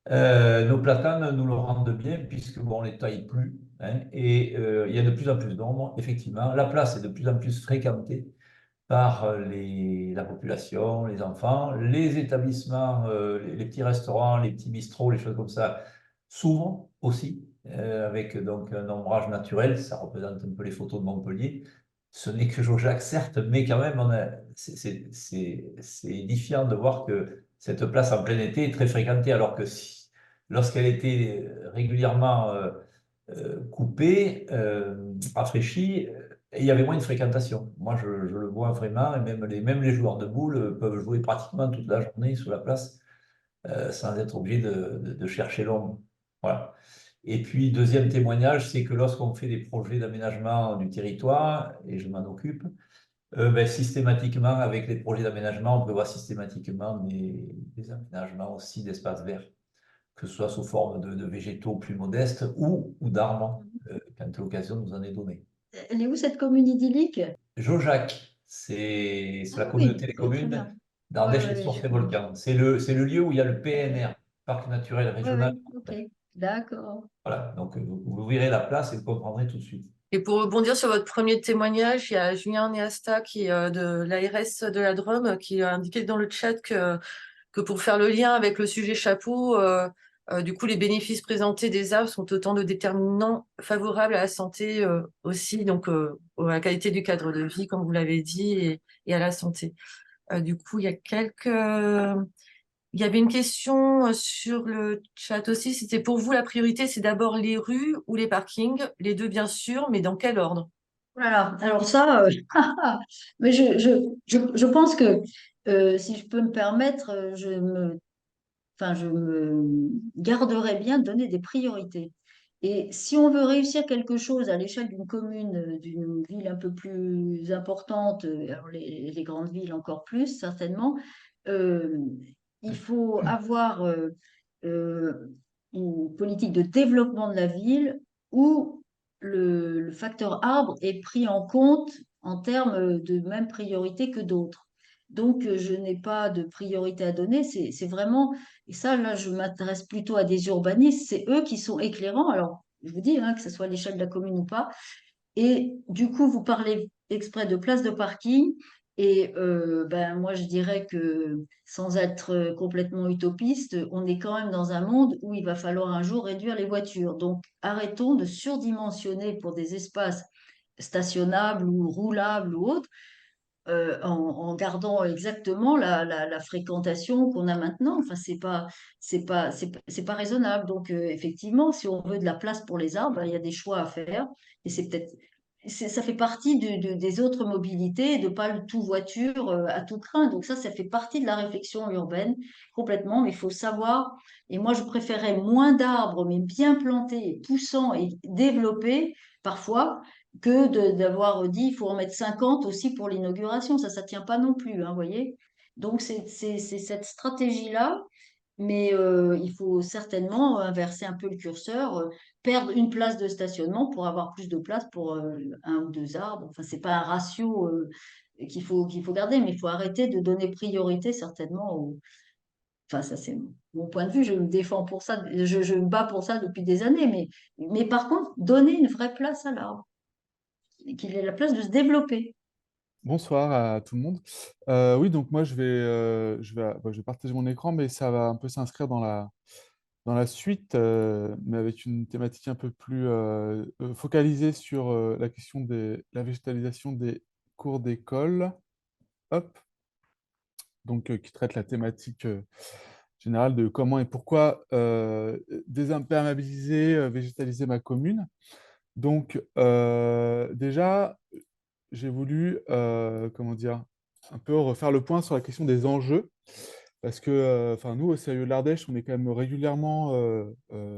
Nos platanes nous le rendent bien, puisque bon, on ne les taille plus, hein, et il y a de plus en plus d'ombre, effectivement. La place est de plus en plus fréquentée par la population, les enfants, les établissements, les petits restaurants, les petits bistrots, les choses comme ça, s'ouvrent aussi, avec donc un ombrage naturel. Ça représente un peu les photos de Montpellier. Ce n'est que Jaujac, certes, mais quand même, c'est édifiant de voir que cette place en plein été est très fréquentée, alors que lorsqu'elle était régulièrement coupée, rafraîchie, il y avait moins de fréquentation. Moi, je le vois vraiment, et même les joueurs de boules peuvent jouer pratiquement toute la journée sur la place sans être obligés de chercher l'ombre. Voilà. Et puis, deuxième témoignage, c'est que lorsqu'on fait des projets d'aménagement du territoire, et je m'en occupe, systématiquement, avec les projets d'aménagement, on prévoit systématiquement des aménagements aussi d'espaces verts, que ce soit sous forme de végétaux plus modestes ou d'arbres, quand l'occasion nous en est donnée. Elle est où cette commune idyllique? Jaujac, c'est Ah la oui, communauté des c'est très communes bien. Ouais, d'Ardèche, les ouais, Sources je et connais. Volcans. C'est le lieu où il y a le PNR, Parc naturel Ouais, régional. ouais, ok, d'accord. Voilà, donc vous verrez la place et vous comprendrez tout de suite. Et pour rebondir sur votre premier témoignage, il y a Julien Néasta qui est de l'ARS de la Drôme qui a indiqué dans le chat que pour faire le lien avec le sujet chapeau, du coup, les bénéfices présentés des arbres sont autant de déterminants favorables à la santé aussi, donc à la qualité du cadre de vie, comme vous l'avez dit, et à la santé. Du coup, il y avait une question sur le chat aussi. C'était pour vous, la priorité, c'est d'abord les rues ou les parkings? Les deux, bien sûr, mais dans quel ordre? Voilà, alors ça, mais je pense que si je peux me permettre, enfin, je me garderais bien de donner des priorités. Et si on veut réussir quelque chose à l'échelle d'une commune, d'une ville un peu plus importante, alors les grandes villes encore plus certainement, euh, il faut avoir euh, une politique de développement de la ville où le facteur arbre est pris en compte en termes de même priorité que d'autres. Donc, je n'ai pas de priorité à donner. C'est vraiment, et ça, là, je m'intéresse plutôt à des urbanistes. C'est eux qui sont éclairants. Alors, je vous dis, hein, que ce soit à l'échelle de la commune ou pas. Et du coup, vous parlez exprès de places de parking. Et ben, moi, je dirais que sans être complètement utopiste, on est quand même dans un monde où il va falloir un jour réduire les voitures. Donc, arrêtons de surdimensionner pour des espaces stationnables ou roulables ou autres en gardant exactement la fréquentation qu'on a maintenant. Enfin, c'est pas raisonnable. Donc, effectivement, si on veut de la place pour les arbres, ben, il y a des choix à faire. Et c'est peut-être, ça fait partie des autres mobilités, de pas le tout voiture à tout craint. Donc, ça fait partie de la réflexion urbaine complètement. Mais il faut savoir, et moi, je préférais moins d'arbres, mais bien plantés, poussants et développés, parfois que d'avoir dit il faut en mettre 50 aussi pour l'inauguration. Ça tient pas non plus, hein, vous voyez. Donc, c'est cette stratégie-là, mais il faut certainement inverser un peu le curseur, perdre une place de stationnement pour avoir plus de place pour un ou deux arbres. Enfin, c'est pas un ratio qu'il faut garder, mais il faut arrêter de donner priorité certainement aux... Enfin, ça, c'est mon point de vue. Je me défends pour ça, je me bats pour ça depuis des années, mais par contre, donner une vraie place à l'arbre qu'il ait la place de se développer. Bonsoir à tout le monde. Oui, donc moi je vais partager mon écran, mais ça va un peu s'inscrire dans la suite, mais avec une thématique un peu plus focalisée sur la question de la végétalisation des cours d'école. Hop, donc qui traite la thématique générale de comment et pourquoi désimperméabiliser, végétaliser ma commune. Donc déjà, j'ai voulu, comment dire, un peu refaire le point sur la question des enjeux, parce que, enfin, nous, au CAE de l'Ardèche, on est quand même régulièrement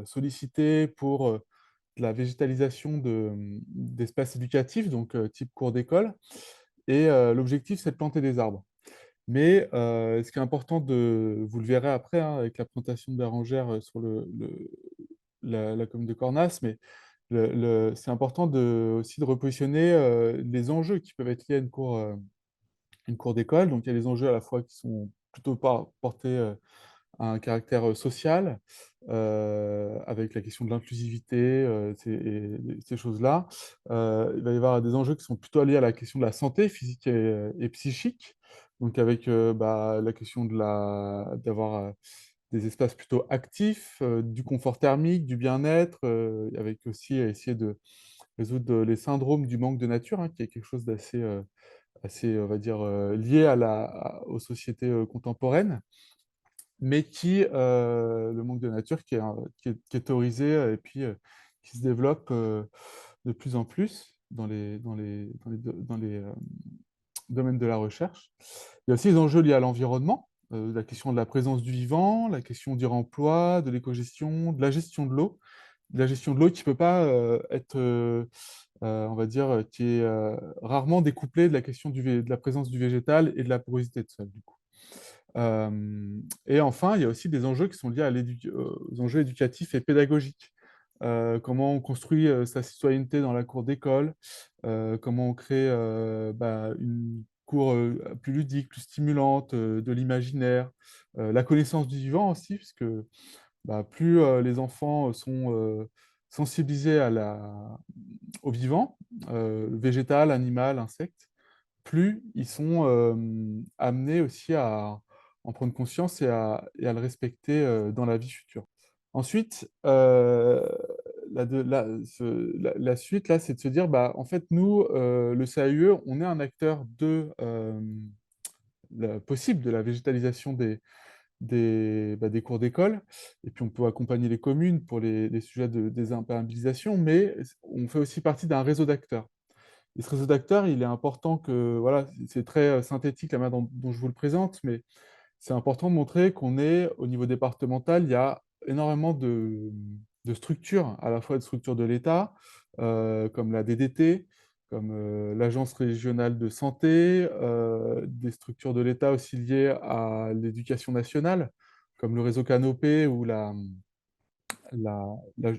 sollicités pour de la végétalisation d'espaces éducatifs, donc type cours d'école, et l'objectif, c'est de planter des arbres. Mais ce qui est important vous le verrez après, hein, avec la présentation de Bérangère sur la commune de Cornas, mais c'est important aussi de repositionner les enjeux qui peuvent être liés à une cour d'école. Donc, il y a des enjeux à la fois qui sont plutôt portés à un caractère social, avec la question de l'inclusivité, et ces choses-là. Il va y avoir des enjeux qui sont plutôt liés à la question de la santé physique et psychique. Donc, avec la question d'avoir des espaces plutôt actifs, du confort thermique, du bien-être, avec aussi à essayer de résoudre les syndromes du manque de nature, hein, qui est quelque chose assez, on va dire, lié aux sociétés contemporaines, mais le manque de nature qui est théorisé et puis qui se développe de plus en plus dans les domaines de la recherche. Il y a aussi les enjeux liés à l'environnement, la question de la présence du vivant, la question du remploi, de l'écogestion, de la gestion de l'eau. De la gestion de l'eau qui ne peut pas être, on va dire, qui est rarement découplée de la question de la présence du végétal et de la porosité de sol, du coup. Et enfin, il y a aussi des enjeux qui sont liés aux enjeux éducatifs et pédagogiques. Comment on construit sa citoyenneté dans la cour d'école, comment on crée une cour plus ludique, plus stimulante, de l'imaginaire, la connaissance du vivant aussi, puisque plus les enfants sont sensibilisés au vivant, végétal, animal, insecte, plus ils sont amenés aussi à en prendre conscience et à le respecter dans la vie future. Ensuite, la suite, là, c'est de se dire, en fait, nous, le CAUE, on est un acteur possible de la végétalisation des cours d'école, et puis on peut accompagner les communes pour les sujets de désimperméabilisation, mais on fait aussi partie d'un réseau d'acteurs. Et ce réseau d'acteurs, il est important que, voilà, c'est très synthétique la manière dont je vous le présente, mais c'est important de montrer qu'on est, au niveau départemental, il y a énormément de structures, à la fois de structures de l'État, comme la DDT, comme l'Agence régionale de santé, des structures de l'État aussi liées à l'éducation nationale, comme le réseau Canopé ou la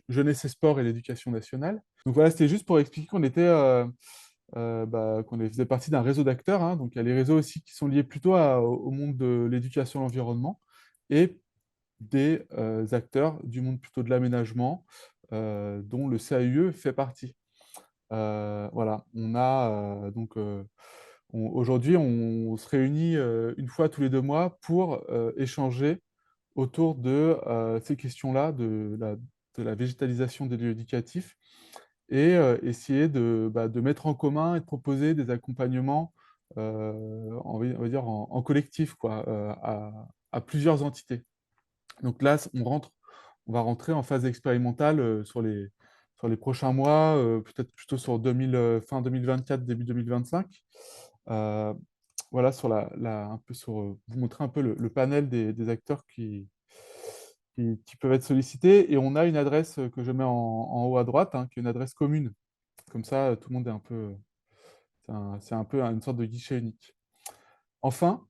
jeunesse et sport et l'éducation nationale. Donc voilà, c'était juste pour expliquer qu'on était, qu'on faisait partie d'un réseau d'acteurs, hein. Donc il y a les réseaux aussi qui sont liés plutôt au monde de l'éducation et l'environnement, et des acteurs du monde plutôt de l'aménagement, dont le CAUE fait partie. Voilà, aujourd'hui, on se réunit une fois tous les 2 mois pour échanger autour de ces questions-là, de la végétalisation des lieux éducatifs, et essayer de mettre en commun et de proposer des accompagnements, on va dire en collectif, quoi, à plusieurs entités. Donc là, on va rentrer en phase expérimentale sur les prochains mois, peut-être plutôt sur fin 2024, début 2025. Euh, voilà, un peu vous montrer un peu le panel des acteurs qui peuvent être sollicités. Et on a une adresse que je mets en haut à droite, hein, qui est une adresse commune. Comme ça, tout le monde est un peu. C'est un peu une sorte de guichet unique. Enfin,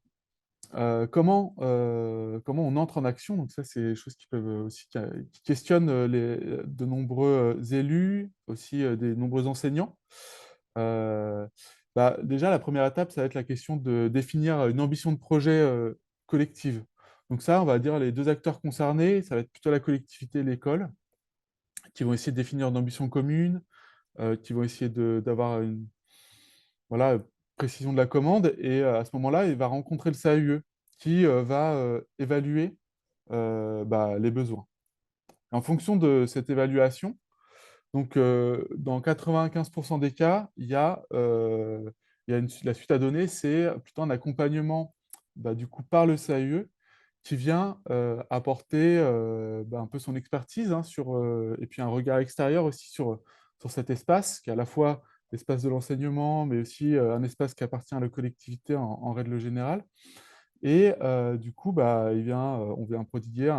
comment on entre en action? Donc ça, c'est des choses qui peuvent aussi qui questionnent de nombreux élus, aussi des nombreux enseignants. Euh, Déjà, la première étape, ça va être la question de définir une ambition de projet collective. Donc ça, on va dire les deux acteurs concernés, ça va être plutôt la collectivité et l'école, qui vont essayer de définir une ambition commune, qui vont essayer d'avoir une voilà, précision de la commande. Et à ce moment-là, il va rencontrer le CAUE qui va évaluer les besoins. En fonction de cette évaluation, donc dans 95% des cas, la suite à donner, c'est plutôt un accompagnement du coup par le CAUE qui vient apporter un peu son expertise, hein, et puis un regard extérieur aussi sur cet espace, qui est à la fois l'espace de l'enseignement, mais aussi un espace qui appartient à la collectivité en règle générale. Et du coup, on vient proposer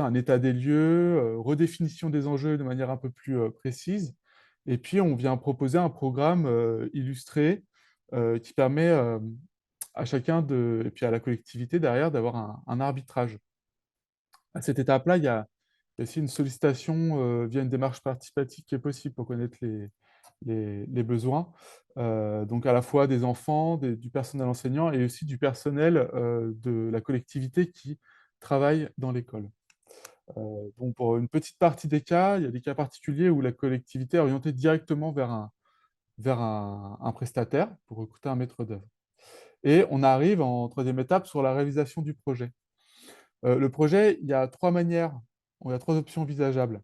un état des lieux, redéfinition des enjeux de manière un peu plus précise. Et puis, on vient proposer un programme illustré qui permet à chacun et puis à la collectivité derrière d'avoir un arbitrage. À cette étape-là, il y a aussi une sollicitation via une démarche participative qui est possible pour connaître les besoins. Donc à la fois des enfants, du personnel enseignant et aussi du personnel de la collectivité qui travaille dans l'école. Donc pour une petite partie des cas, il y a des cas particuliers où la collectivité est orientée directement vers un prestataire pour recruter un maître d'œuvre. Et on arrive en troisième étape sur la réalisation du projet. Le projet, il y a il y a trois options envisageables.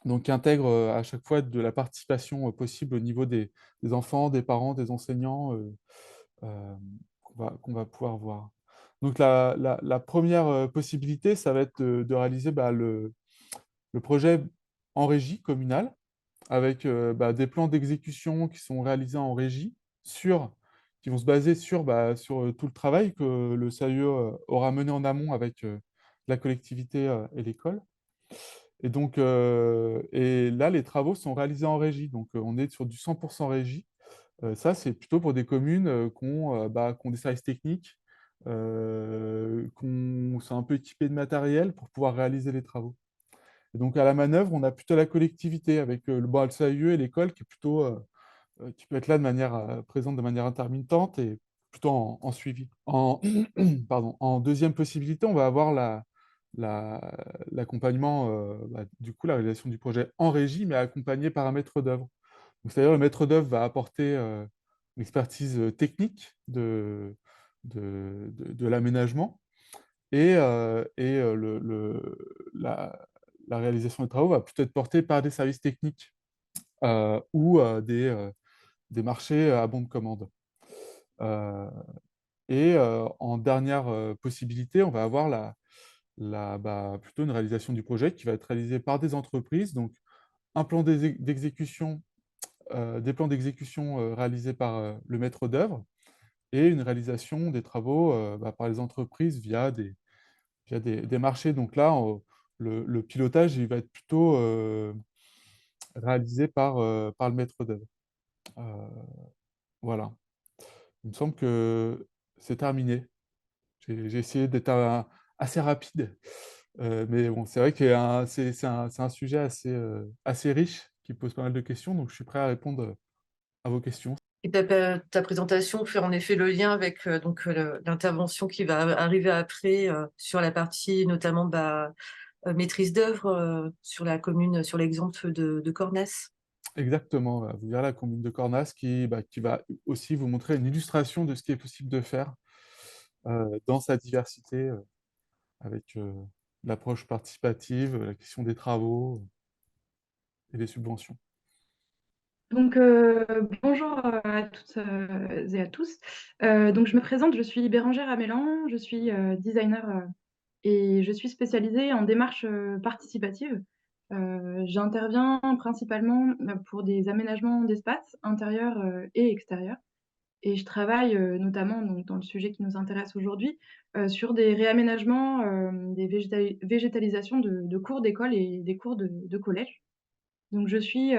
Donc, qui intègrent à chaque fois de la participation possible au niveau des enfants, des parents, des enseignants qu'on va pouvoir voir. Donc, la première possibilité, ça va être de réaliser le projet en régie communale, avec des plans d'exécution qui sont réalisés en régie, qui vont se baser sur tout le travail que le CAUE aura mené en amont avec la collectivité et l'école. Et donc, et là, les travaux sont réalisés en régie. Donc, on est sur du 100% régie. Ça, c'est plutôt pour des communes qui ont des services techniques, qui sont un peu équipés de matériel pour pouvoir réaliser les travaux. Et donc, à la manœuvre, on a plutôt la collectivité avec le CAUE et l'école qui peut être là présente de manière intermittente et plutôt en suivi. Pardon. En deuxième possibilité, on va avoir la- l'accompagnement, du coup, la réalisation du projet en régie, mais accompagné par un maître d'œuvre. Donc, c'est-à-dire le maître d'œuvre va apporter une expertise technique de l'aménagement et la réalisation des travaux va plutôt être portée par des services techniques ou des marchés à bon de commande. Euh, En dernière possibilité, on va avoir plutôt une réalisation du projet qui va être réalisée par des entreprises. Donc, un plan d'exécution, des plans d'exécution réalisés par le maître d'œuvre et une réalisation des travaux par les entreprises via des marchés. Donc là, le pilotage, il va être plutôt réalisé par le maître d'œuvre. Euh, voilà. Il me semble que c'est terminé. J'ai essayé d'être assez rapide, mais bon, c'est vrai que c'est un sujet assez riche qui pose pas mal de questions, donc je suis prêt à répondre à vos questions. Et ta présentation fait en effet le lien avec l'intervention qui va arriver après sur la partie notamment maîtrise d'œuvre sur la commune, sur l'exemple de Cornas. Exactement, voilà. Vous verrez la commune de Cornas qui va aussi vous montrer une illustration de ce qui est possible de faire dans sa diversité, avec l'approche participative, la question des travaux et des subventions. Donc, bonjour à toutes et à tous. Donc, je me présente, je suis Bérangère Amélan, je suis designer et je suis spécialisée en démarche participative. J'interviens principalement pour des aménagements d'espace intérieurs et extérieurs. Et je travaille notamment donc, dans le sujet qui nous intéresse aujourd'hui sur des réaménagements, des végétalisations de cours d'école et des cours de collège. Donc je suis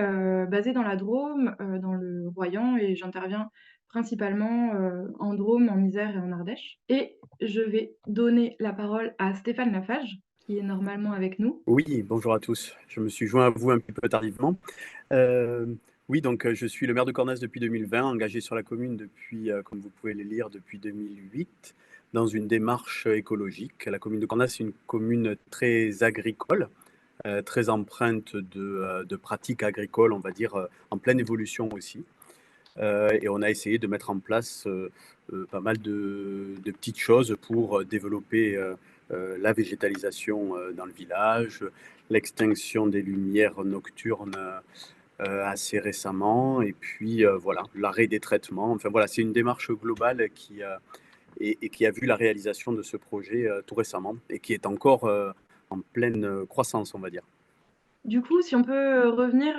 basée dans la Drôme, dans le Royan et j'interviens principalement en Drôme, en Isère et en Ardèche. Et je vais donner la parole à Stéphane Lafage, qui est normalement avec nous. Oui, bonjour à tous. Je me suis joint à vous un petit peu tardivement. Euh, oui, donc je suis le maire de Cornas depuis 2020, engagé sur la commune depuis, comme vous pouvez le lire, depuis 2008, dans une démarche écologique. La commune de Cornas, c'est une commune très agricole, très empreinte de pratiques agricoles, on va dire, en pleine évolution aussi. Et on a essayé de mettre en place pas mal de petites choses pour développer la végétalisation dans le village, l'extinction des lumières nocturnes assez récemment, et puis voilà, l'arrêt des traitements. Enfin voilà, c'est une démarche globale et qui a vu la réalisation de ce projet tout récemment et qui est encore en pleine croissance, on va dire. Du coup, si on peut revenir,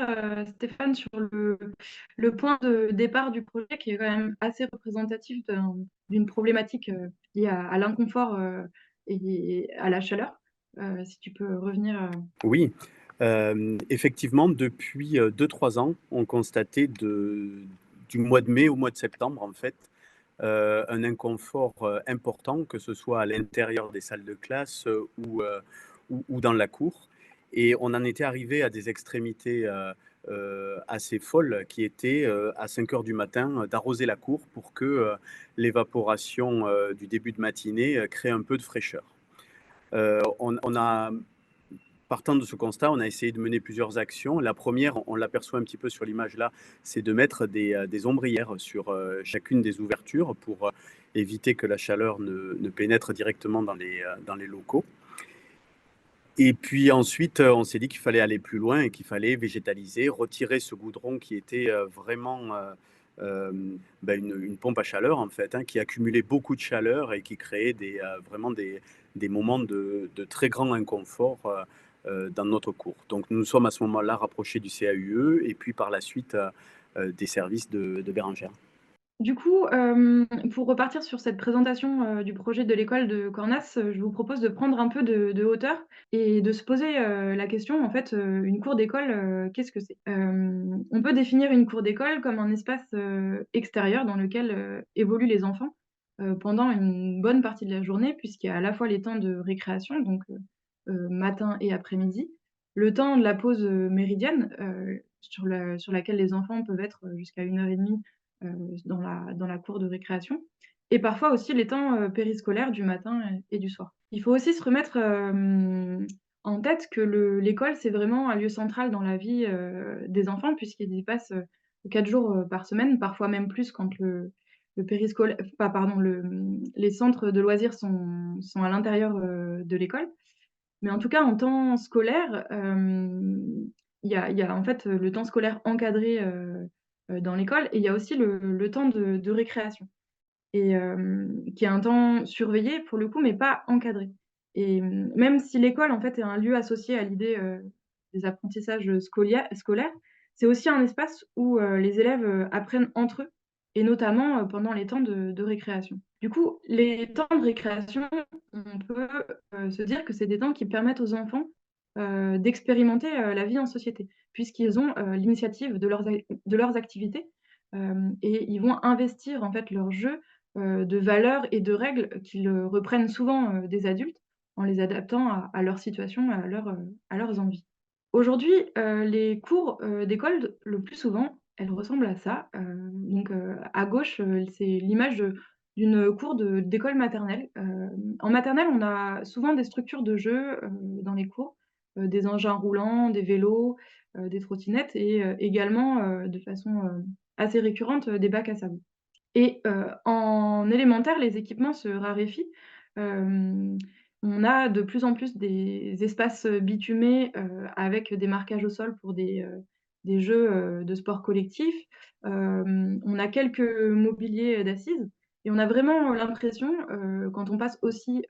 Stéphane, sur le point de départ du projet, qui est quand même assez représentatif d'une problématique liée à l'inconfort et à la chaleur. Si tu peux revenir. Oui, effectivement, depuis 2-3 ans, on constatait du mois de mai au mois de septembre, en fait, un inconfort important, que ce soit à l'intérieur des salles de classe ou dans la cour. Et on en était arrivé à des extrémités assez folles, qui étaient à 5 heures du matin d'arroser la cour pour que l'évaporation du début de matinée crée un peu de fraîcheur. On a Partant de ce constat, on a essayé de mener plusieurs actions. La première, on l'aperçoit un petit peu sur l'image là, c'est de mettre des ombrières sur chacune des ouvertures pour éviter que la chaleur ne pénètre directement dans les locaux. Et puis ensuite, on s'est dit qu'il fallait aller plus loin et qu'il fallait végétaliser, retirer ce goudron qui était vraiment une pompe à chaleur, en fait, hein, qui accumulait beaucoup de chaleur et qui créait vraiment des moments de très grand inconfort dans notre cours. Donc nous nous sommes à ce moment-là rapprochés du CAUE et puis par la suite des services de Bérangère. Du coup, pour repartir sur cette présentation du projet de l'école de Cornas, je vous propose de prendre un peu de hauteur et de se poser la question, en fait, une cour d'école, qu'est-ce que c'est? On peut définir une cour d'école comme un espace extérieur dans lequel évoluent les enfants pendant une bonne partie de la journée, puisqu'il y a à la fois les temps de récréation, donc matin et après-midi, le temps de la pause méridienne, sur laquelle les enfants peuvent être jusqu'à 1h30 dans la cour de récréation, et parfois aussi les temps périscolaires du matin et du soir. Il faut aussi se remettre en tête que l'école, c'est vraiment un lieu central dans la vie des enfants, puisqu'ils y passent 4 jours par semaine, parfois même plus quand le périscolaire, pas, pardon, les centres de loisirs sont à l'intérieur de l'école. Mais en tout cas, en temps scolaire, il y a en fait le temps scolaire encadré dans l'école, et il y a aussi le temps de récréation, et qui est un temps surveillé pour le coup, mais pas encadré. Et même si l'école en fait est un lieu associé à l'idée des apprentissages scolaires, c'est aussi un espace où les élèves apprennent entre eux, et notamment pendant les temps de récréation. Du coup, les temps de récréation, on peut se dire que c'est des temps qui permettent aux enfants d'expérimenter la vie en société, puisqu'ils ont l'initiative de leurs activités et ils vont investir en fait leur jeu de valeurs et de règles qu'ils reprennent souvent des adultes en les adaptant à leur situation, à leurs envies. Aujourd'hui, les cours d'école, le plus souvent, elles ressemblent à ça. Donc, à gauche, c'est l'image d'une cour d'école maternelle. En maternelle, on a souvent des structures de jeu dans les cours, des engins roulants, des vélos, des trottinettes et également, de façon assez récurrente, des bacs à sable. Et en élémentaire, les équipements se raréfient. Hem, on a de plus en plus des espaces, bitumés, avec des marquages au sol pour des jeux, de sport collectif. On a quelques mobiliers, d'assises et on a vraiment l'impression, quand on passe aussi,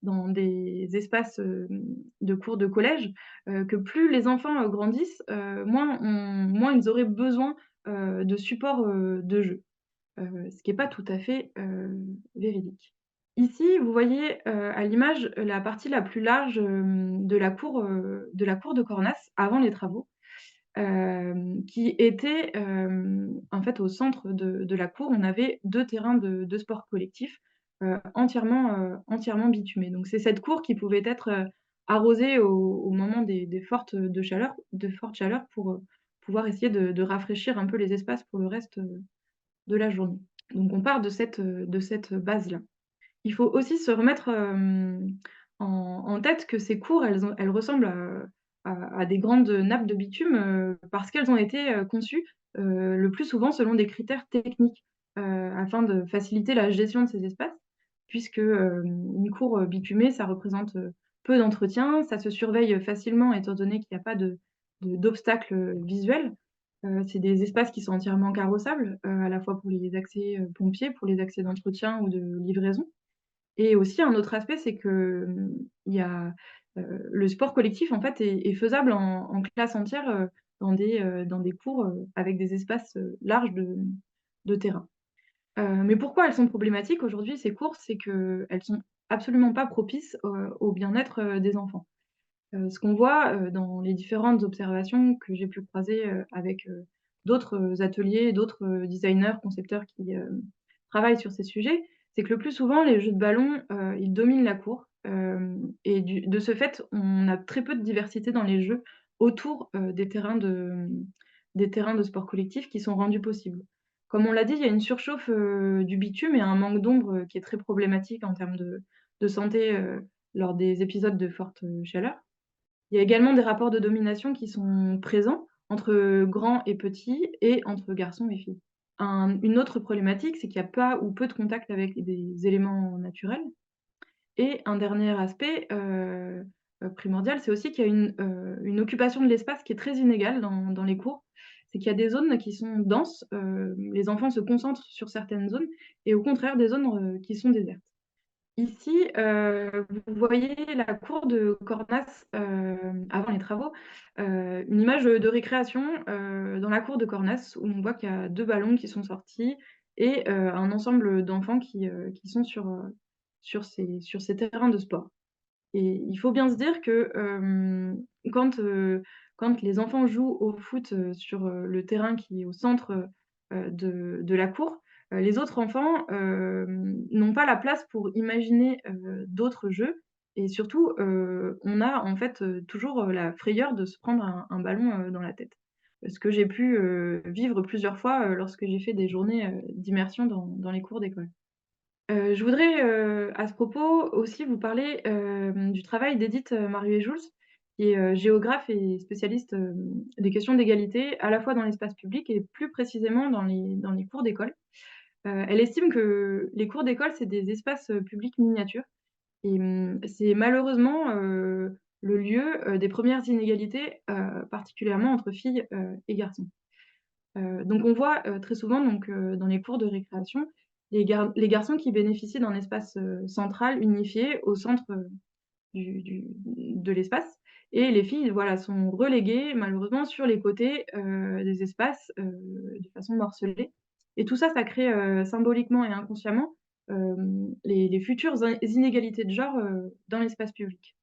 dans des espaces, de cours de collège, que plus les enfants, grandissent, moins ils auraient besoin, de supports, de jeu. Ce qui est pas tout à fait, véridique. Ici, vous voyez, à l'image, la partie la plus large, de la cour de Cornas avant les travaux, qui était, en fait, au centre de la cour, on avait 2 terrains de sport collectif, entièrement bitumés. Donc c'est cette cour qui pouvait être, arrosée au moment des fortes chaleurs pour, pouvoir essayer de rafraîchir un peu les espaces pour le reste, de la journée. Donc on part de cette base-là. Il faut aussi se remettre, en tête que ces cours, elles ressemblent à des grandes nappes de bitume, parce qu'elles ont été, conçues, le plus souvent selon des critères techniques, afin de faciliter la gestion de ces espaces. Puisque, une cour, bitumée, ça représente, peu d'entretien, ça se surveille facilement étant donné qu'il n'y a pas d'obstacles, visuels. C'est des espaces qui sont entièrement carrossables, à la fois pour les accès, pompiers, pour les accès d'entretien ou de livraison. Et aussi un autre aspect, c'est que, il y a, le sport collectif en fait est faisable en classe entière, dans des cours, avec des espaces, larges de terrain. Mais pourquoi elles sont problématiques aujourd'hui ces cours? C'est qu'elles sont absolument pas propices, au bien-être, des enfants. Ce qu'on voit, dans les différentes observations que j'ai pu croiser, avec, d'autres, ateliers, d'autres, designers, concepteurs qui, travaillent sur ces sujets, c'est que le plus souvent les jeux de ballon, ils dominent la cour, et de ce fait, on a très peu de diversité dans les jeux autour, des terrains de sport collectif qui sont rendus possibles. Comme on l'a dit, il y a une surchauffe, du bitume et un manque d'ombre, qui est très problématique en termes de santé, lors des épisodes de forte, chaleur. Il y a également des rapports de domination qui sont présents entre grands et petits et entre garçons et filles. Une autre problématique, c'est qu'il y a pas ou peu de contact avec des éléments naturels et un dernier aspect, primordial, c'est aussi qu'il y a une occupation de l'espace qui est très inégale dans les cours. C'est qu'il y a des zones qui sont denses, les enfants se concentrent sur certaines zones et au contraire des zones, qui sont désertes. Ici, vous voyez la cour de Cornas, avant les travaux, une image, de récréation, dans la cour de Cornas où on voit qu'il y a 2 ballons qui sont sortis et un ensemble d'enfants qui sont sur ces terrains de sport. Et il faut bien se dire que, quand les enfants jouent au foot, sur, le terrain qui est au centre, de la cour, les autres enfants, n'ont pas la place pour imaginer, d'autres jeux et surtout, on a en fait, toujours, la frayeur de se prendre un ballon, dans la tête. Ce que j'ai pu, vivre plusieurs fois, lorsque j'ai fait des journées, d'immersion dans les cours d'école. Je voudrais, à ce propos aussi vous parler, du travail d'Edith, Marié-Juls, qui est, géographe et spécialiste, des questions d'égalité, à la fois dans l'espace public et plus précisément dans les cours d'école. Elle estime que les cours d'école, c'est des espaces, publics miniatures et c'est malheureusement, le lieu, des premières inégalités, particulièrement entre filles, et garçons. Donc on voit, très souvent donc, dans les cours de récréation, les garçons qui bénéficient d'un espace, central unifié au centre, de l'espace et les filles, voilà, sont reléguées malheureusement sur les côtés, des espaces, de façon morcelée et tout ça, ça crée, symboliquement et inconsciemment, les futures inégalités de genre, dans l'espace public.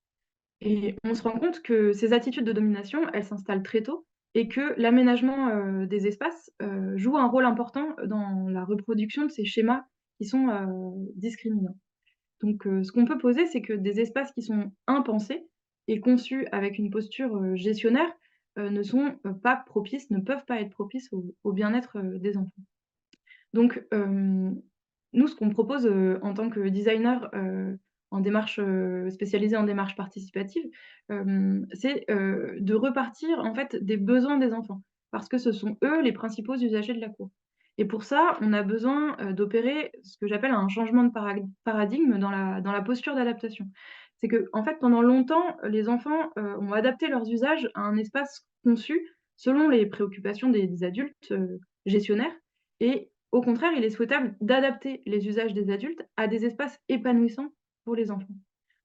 Et on se rend compte que ces attitudes de domination, elles s'installent très tôt et que l'aménagement des espaces joue un rôle important dans la reproduction de ces schémas qui sont discriminants. Donc, ce qu'on peut poser, c'est que des espaces qui sont impensés et conçus avec une posture gestionnaire ne sont pas propices, ne peuvent pas être propices au bien-être des enfants. Donc, nous, ce qu'on propose en tant que designer en démarche spécialisée en démarche participative, c'est de repartir en fait des besoins des enfants, parce que ce sont eux les principaux usagers de la cour. Et pour ça, on a besoin d'opérer ce que j'appelle un changement de paradigme dans la posture d'adaptation. C'est que, en fait, pendant longtemps, les enfants ont adapté leurs usages à un espace conçu selon les préoccupations des adultes gestionnaires. Et au contraire, il est souhaitable d'adapter les usages des adultes à des espaces épanouissants pour les enfants.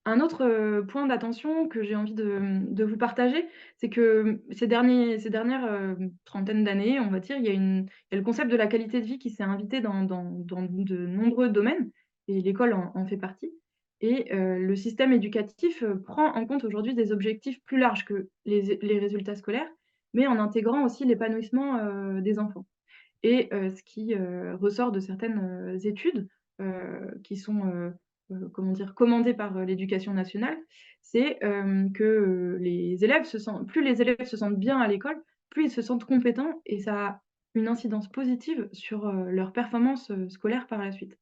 Un autre point d'attention que j'ai envie de vous partager, c'est que ces dernières trentaines d'années, on va dire, il y a le concept de la qualité de vie qui s'est invité dans de nombreux domaines, et l'école en fait partie. Et le système éducatif prend en compte aujourd'hui des objectifs plus larges que les résultats scolaires, mais en intégrant aussi l'épanouissement des enfants. Et ce qui ressort de certaines études qui sont comment dire, commandées par l'éducation nationale, c'est que plus les élèves se sentent bien à l'école, plus ils se sentent compétents et ça a une incidence positive sur leur performance scolaire par la suite.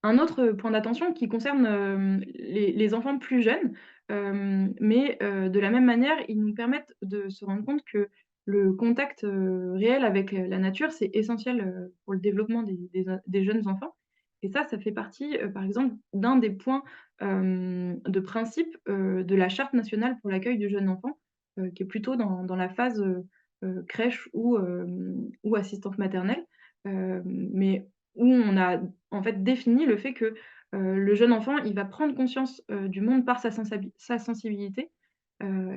Un autre point d'attention qui concerne les enfants plus jeunes, mais de la même manière, ils nous permettent de se rendre compte que le contact réel avec la nature, c'est essentiel pour le développement des jeunes enfants. Et ça fait partie, par exemple, d'un des points de principe de la Charte nationale pour l'accueil du jeune enfant, qui est plutôt dans la phase crèche ou assistante maternelle. Mais où on a en fait défini le fait que le jeune enfant, il va prendre conscience du monde par sa sensibilité,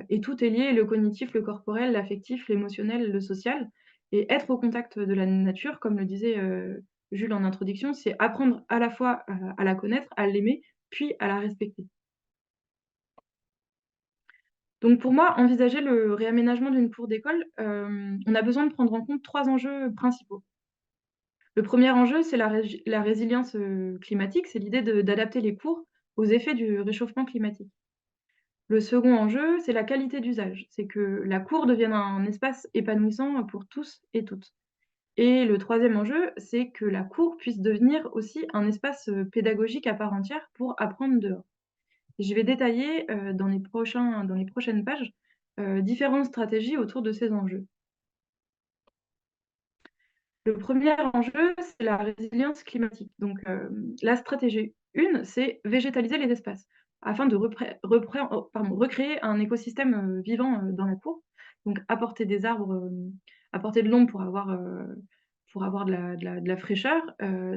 et tout est lié, le cognitif, le corporel, l'affectif, l'émotionnel, le social, et être au contact de la nature, comme le disait Jules en introduction, c'est apprendre à la fois à la connaître, à l'aimer, puis à la respecter. Donc pour moi, envisager le réaménagement d'une cour d'école, on a besoin de prendre en compte 3 enjeux principaux. Le premier enjeu, c'est la résilience climatique, c'est l'idée d'adapter les cours aux effets du réchauffement climatique. Le second enjeu, c'est la qualité d'usage, c'est que la cour devienne un espace épanouissant pour tous et toutes. Et le troisième enjeu, c'est que la cour puisse devenir aussi un espace pédagogique à part entière pour apprendre dehors. Et je vais détailler dans les prochaines pages différentes stratégies autour de ces enjeux. Le premier enjeu, c'est la résilience climatique. Donc, la stratégie 1, c'est végétaliser les espaces afin de recréer un écosystème vivant dans la cour. Donc, apporter des arbres, apporter de l'ombre pour avoir de la fraîcheur,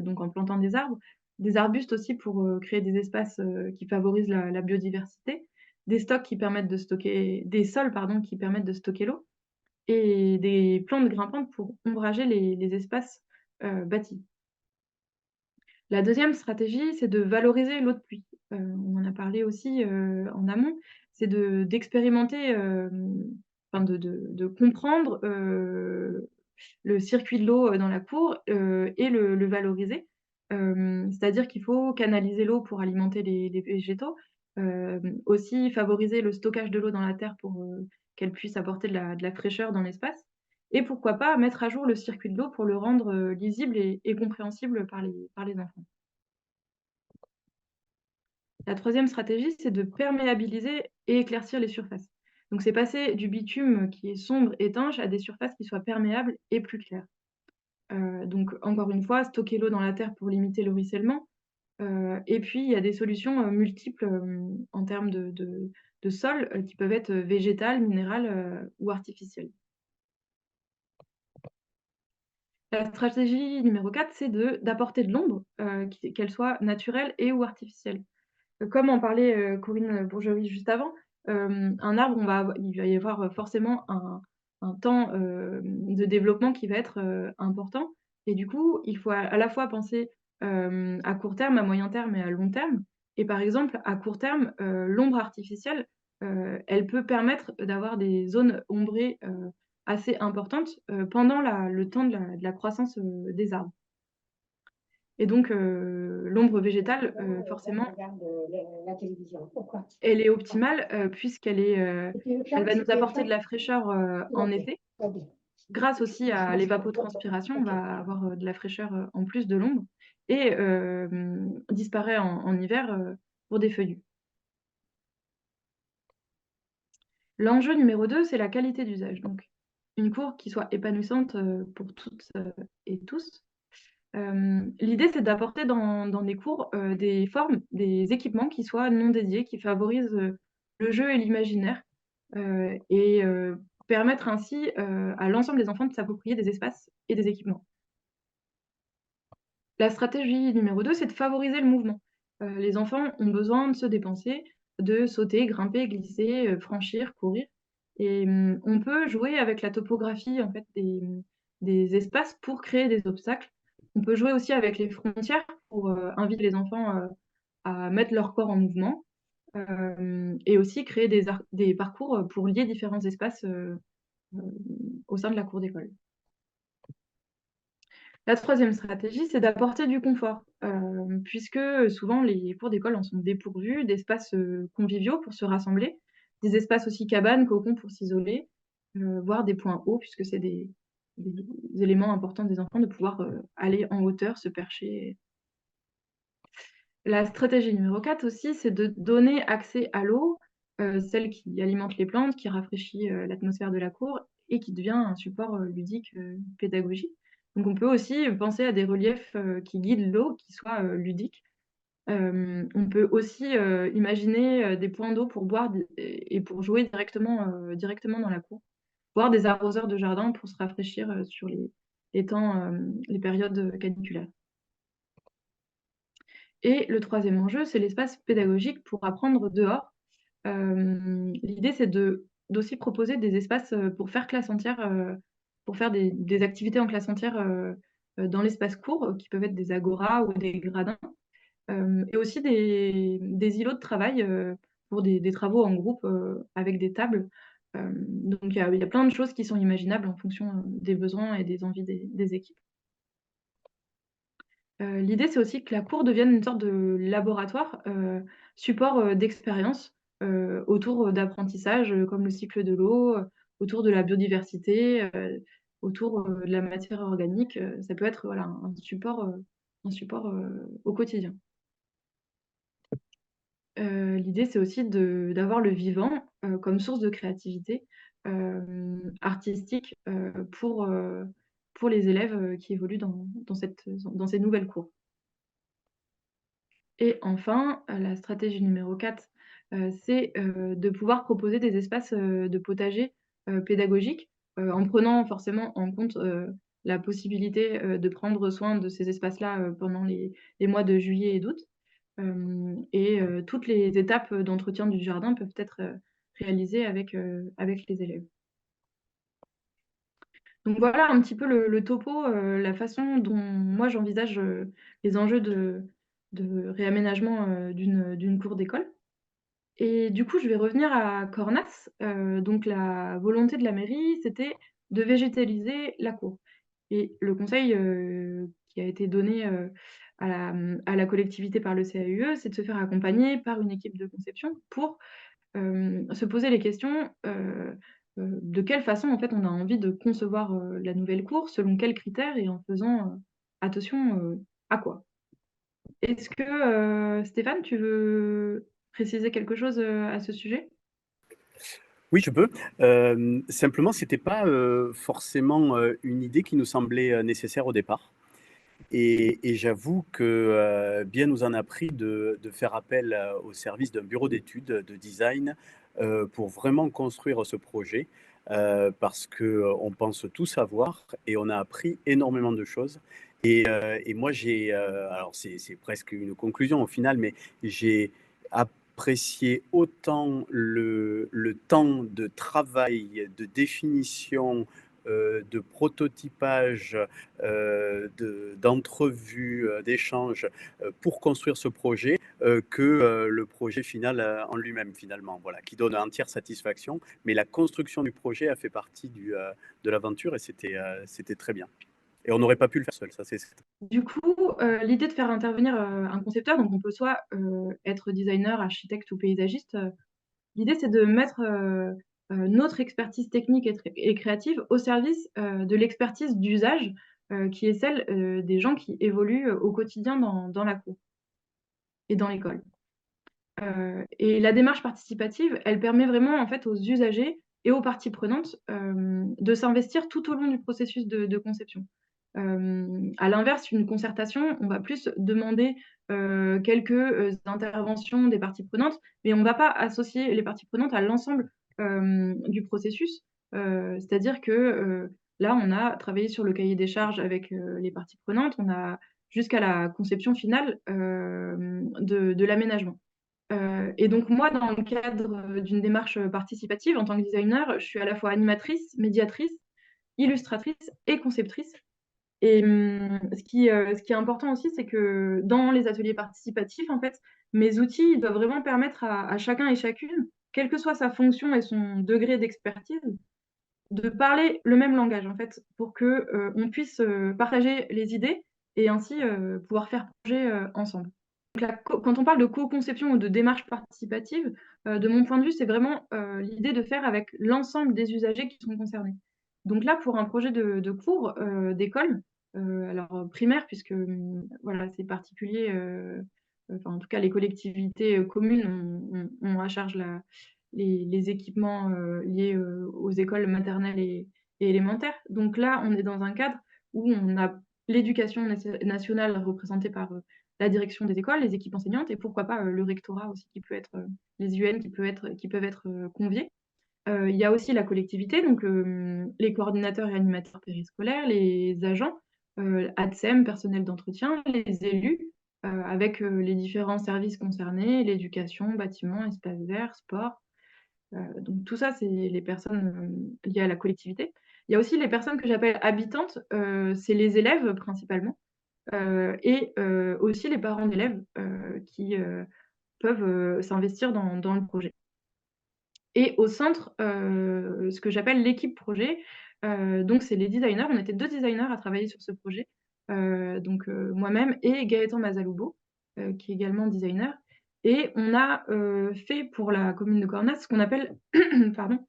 donc en plantant des arbres, des arbustes aussi pour créer des espaces qui favorisent la biodiversité, des stocks qui permettent de stocker, des sols pardon, qui permettent de stocker l'eau, et des plantes grimpantes pour ombrager les espaces bâtis. La deuxième stratégie, c'est de valoriser l'eau de pluie. On en a parlé aussi en amont, c'est d'expérimenter, enfin de comprendre le circuit de l'eau dans la cour et le valoriser. C'est-à-dire qu'il faut canaliser l'eau pour alimenter les végétaux, aussi favoriser le stockage de l'eau dans la terre pour qu'elle puisse apporter de la fraîcheur dans l'espace. Et pourquoi pas mettre à jour le circuit de l'eau pour le rendre lisible et compréhensible par les enfants. La troisième stratégie, c'est de perméabiliser et éclaircir les surfaces. Donc c'est passer du bitume qui est sombre, étanche, à des surfaces qui soient perméables et plus claires. Donc encore une fois, stocker l'eau dans la terre pour limiter le ruissellement. Et puis il y a des solutions multiples en termes de sol qui peuvent être végétales, minérales ou artificielles. La stratégie numéro 4, c'est d'apporter de l'ombre, qu'elle soit naturelle et ou artificielle. Comme en parlait Corinne Bourgerie juste avant, un arbre, il va y avoir forcément un temps de développement qui va être important. Et du coup, il faut à la fois penser à court terme, à moyen terme et à long terme. Et par exemple, à court terme, l'ombre artificielle, elle peut permettre d'avoir des zones ombrées assez importantes pendant le temps de la croissance des arbres. Et donc, l'ombre végétale, forcément, elle est optimale elle va nous apporter de la fraîcheur en été. Grâce aussi à l'évapotranspiration, on va avoir de la fraîcheur en plus de l'ombre et disparaît en hiver pour des feuillus. L'enjeu numéro 2, c'est la qualité d'usage. Donc, une cour qui soit épanouissante pour toutes et tous. L'idée, c'est d'apporter dans des cours des formes, des équipements qui soient non dédiés, qui favorisent le jeu et l'imaginaire et permettre ainsi à l'ensemble des enfants de s'approprier des espaces et des équipements. La stratégie numéro 2, c'est de favoriser le mouvement. Les enfants ont besoin de se dépenser, de sauter, grimper, glisser, franchir, courir. Et on peut jouer avec la topographie en fait, des espaces pour créer des obstacles. On peut jouer aussi avec les frontières pour inviter les enfants à mettre leur corps en mouvement et aussi créer des parcours pour lier différents espaces au sein de la cour d'école. La troisième stratégie, c'est d'apporter du confort, puisque souvent les cours d'école en sont dépourvus d'espaces conviviaux pour se rassembler, des espaces aussi cabanes, cocons pour s'isoler, voire des points hauts, puisque c'est des éléments importants des enfants de pouvoir aller en hauteur, se percher. La stratégie numéro 4 aussi, c'est de donner accès à l'eau, celle qui alimente les plantes, qui rafraîchit l'atmosphère de la cour et qui devient un support ludique pédagogique. Donc on peut aussi penser à des reliefs qui guident l'eau, qui soient ludiques. On peut aussi imaginer des points d'eau pour boire et pour jouer directement dans la cour, voire des arroseurs de jardin pour se rafraîchir sur les périodes caniculaires. Et le troisième enjeu, c'est l'espace pédagogique pour apprendre dehors. L'idée, c'est d'aussi proposer des espaces pour faire classe entière, pour faire des activités en classe entière dans l'espace court, qui peuvent être des agoras ou des gradins, et aussi des îlots de travail pour des travaux en groupe avec des tables. Donc il y a plein de choses qui sont imaginables en fonction des besoins et des envies des équipes. L'idée, c'est aussi que la cour devienne une sorte de laboratoire, support d'expérience autour d'apprentissage comme le cycle de l'eau, autour de la biodiversité, autour de la matière organique. Ça peut être voilà, un support au quotidien. L'idée, c'est aussi d'avoir le vivant comme source de créativité artistique pour les élèves qui évoluent dans ces nouvelles cours. Et enfin, la stratégie numéro 4, c'est de pouvoir proposer des espaces de potager pédagogiques en prenant forcément en compte la possibilité de prendre soin de ces espaces-là pendant les mois de juillet et d'août. Toutes les étapes d'entretien du jardin peuvent être réalisées avec les élèves. Donc voilà un petit peu le topo, la façon dont moi j'envisage les enjeux de réaménagement d'une cour d'école. Et du coup, je vais revenir à Cornas. Donc la volonté de la mairie, c'était de végétaliser la cour. Et le conseil qui a été donné à la collectivité par le CAUE, c'est de se faire accompagner par une équipe de conception pour se poser les questions de quelle façon en fait on a envie de concevoir la nouvelle cour, selon quels critères et en faisant attention à quoi. Est-ce que Stéphane, tu veux préciser quelque chose à ce sujet? Oui, je peux. Simplement, ce n'était pas forcément une idée qui nous semblait nécessaire au départ. Et j'avoue que bien nous en a pris de faire appel au service d'un bureau d'études de design pour vraiment construire ce projet parce qu'on pense tout savoir et on a appris énormément de choses. Et moi, alors c'est presque une conclusion au final, mais j'ai apprécié autant le temps de travail, de définition, de prototypage, d'entrevues, d'échanges pour construire ce projet que le projet final en lui-même finalement, voilà, qui donne entière satisfaction. Mais la construction du projet a fait partie de l'aventure et c'était très bien. Et on n'aurait pas pu le faire seul, ça c'est certain. Du coup, l'idée de faire intervenir un concepteur, donc on peut soit être designer, architecte ou paysagiste, l'idée c'est de mettre notre expertise technique et créative au service de l'expertise d'usage qui est celle des gens qui évoluent au quotidien dans la cour et dans l'école. Et la démarche participative, elle permet vraiment en fait aux usagers et aux parties prenantes de s'investir tout au long du processus de conception. À l'inverse, une concertation, on va plus demander quelques interventions des parties prenantes, mais on ne va pas associer les parties prenantes à l'ensemble du processus. C'est-à-dire que là, on a travaillé sur le cahier des charges avec les parties prenantes, on a jusqu'à la conception finale de l'aménagement. Et donc moi, dans le cadre d'une démarche participative, en tant que designer, je suis à la fois animatrice, médiatrice, illustratrice et conceptrice. Et ce qui est important aussi, c'est que dans les ateliers participatifs, en fait, mes outils ils doivent vraiment permettre à chacun et chacune, quelle que soit sa fonction et son degré d'expertise, de parler le même langage, en fait, pour que on puisse partager les idées et ainsi pouvoir faire projet ensemble. Donc quand on parle de co-conception ou de démarche participative, de mon point de vue, c'est vraiment l'idée de faire avec l'ensemble des usagers qui sont concernés. Donc là, pour un projet de cours d'école, alors primaire, puisque voilà, c'est particulier, enfin, en tout cas, les collectivités communes ont à charge les équipements liés aux écoles maternelles et élémentaires. Donc là, on est dans un cadre où on a l'éducation nationale représentée par la direction des écoles, les équipes enseignantes et pourquoi pas le rectorat aussi qui peut être, les UN qui peuvent être conviés. Il y a aussi la collectivité, donc les coordinateurs et animateurs périscolaires, les agents, ATSEM, personnel d'entretien, les élus, avec les différents services concernés, l'éducation, bâtiments, espaces verts, sport. Donc tout ça, c'est les personnes liées à la collectivité. Il y a aussi les personnes que j'appelle habitantes, c'est les élèves principalement, et aussi les parents d'élèves qui peuvent s'investir dans le projet. Et au centre, ce que j'appelle l'équipe projet, donc c'est les designers. On était 2 designers à travailler sur ce projet, donc moi-même et Gaëtan Mazaloubo, qui est également designer. Et on a fait pour la commune de Cornas ce qu'on appelle pardon,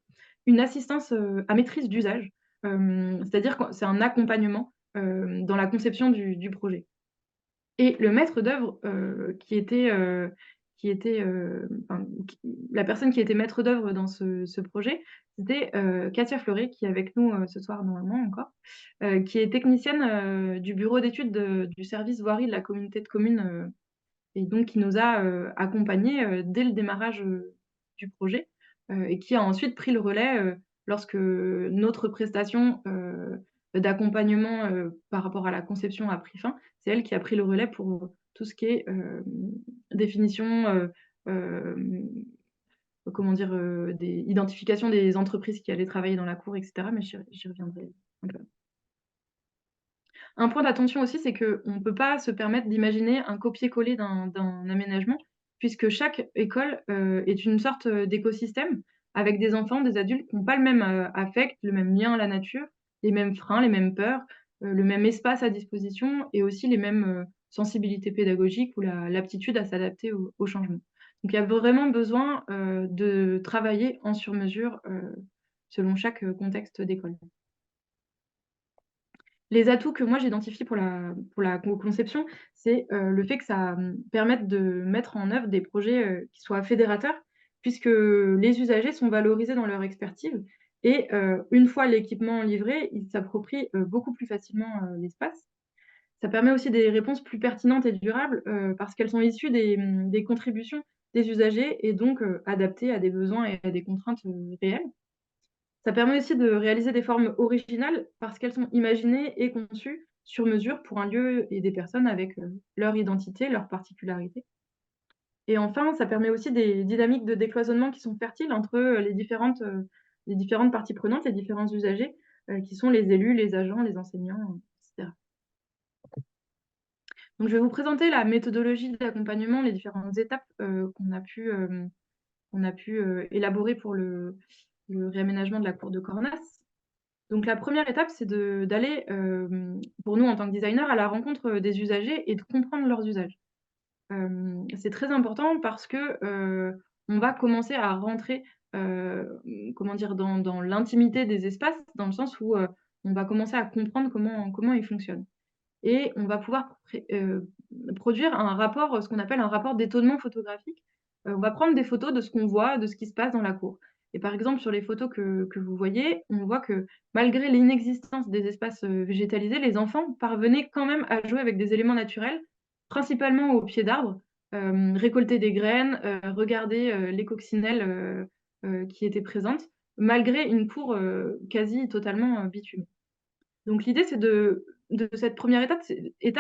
une assistance à maîtrise d'usage. C'est-à-dire que c'est un accompagnement dans la conception du projet. Et le maître d'œuvre enfin, la personne qui était maître d'œuvre dans ce projet, c'était Katia Fleuret, qui est avec nous ce soir normalement encore, qui est technicienne du bureau d'études du service voirie de la communauté de communes, et donc qui nous a accompagnés dès le démarrage du projet, et qui a ensuite pris le relais lorsque notre prestation d'accompagnement par rapport à la conception a pris fin. C'est elle qui a pris le relais pour tout ce qui est définition, comment dire, identification des entreprises qui allaient travailler dans la cour, etc. Mais j'y reviendrai un peu. Un point d'attention aussi, c'est qu'on ne peut pas se permettre d'imaginer un copier-coller d'un aménagement, puisque chaque école est une sorte d'écosystème avec des enfants, des adultes qui n'ont pas le même affect, le même lien à la nature, les mêmes freins, les mêmes peurs, le même espace à disposition et aussi les mêmes sensibilités pédagogiques ou l'aptitude à s'adapter au changement. Donc il y a vraiment besoin de travailler en sur-mesure selon chaque contexte d'école. Les atouts que moi j'identifie pour la conception, c'est le fait que ça permette de mettre en œuvre des projets qui soient fédérateurs, puisque les usagers sont valorisés dans leur expertise et une fois l'équipement livré, ils s'approprient beaucoup plus facilement l'espace. Ça permet aussi des réponses plus pertinentes et durables parce qu'elles sont issues des contributions des usagers et donc adaptées à des besoins et à des contraintes réelles. Ça permet aussi de réaliser des formes originales parce qu'elles sont imaginées et conçues sur mesure pour un lieu et des personnes avec leur identité, leurs particularités. Et enfin, ça permet aussi des dynamiques de décloisonnement qui sont fertiles entre les différentes parties prenantes, les différents usagers, qui sont les élus, les agents, les enseignants, etc. Donc, je vais vous présenter la méthodologie d'accompagnement, les différentes étapes qu'on a pu élaborer pour le réaménagement de la cour de Cornas. Donc, la première étape, c'est d'aller, pour nous en tant que designer, à la rencontre des usagers et de comprendre leurs usages. C'est très important parce que on va commencer à rentrer, comment dire, dans l'intimité des espaces, dans le sens où on va commencer à comprendre comment ils fonctionnent. Et on va pouvoir produire un rapport, ce qu'on appelle un rapport d'étonnement photographique. On va prendre des photos de ce qu'on voit, de ce qui se passe dans la cour. Et par exemple, sur les photos que vous voyez, on voit que malgré l'inexistence des espaces végétalisés, les enfants parvenaient quand même à jouer avec des éléments naturels, principalement au pied d'arbres, récolter des graines, regarder les coccinelles qui étaient présentes, malgré une cour quasi totalement bitumée. Donc l'idée, c'est de cette première étape,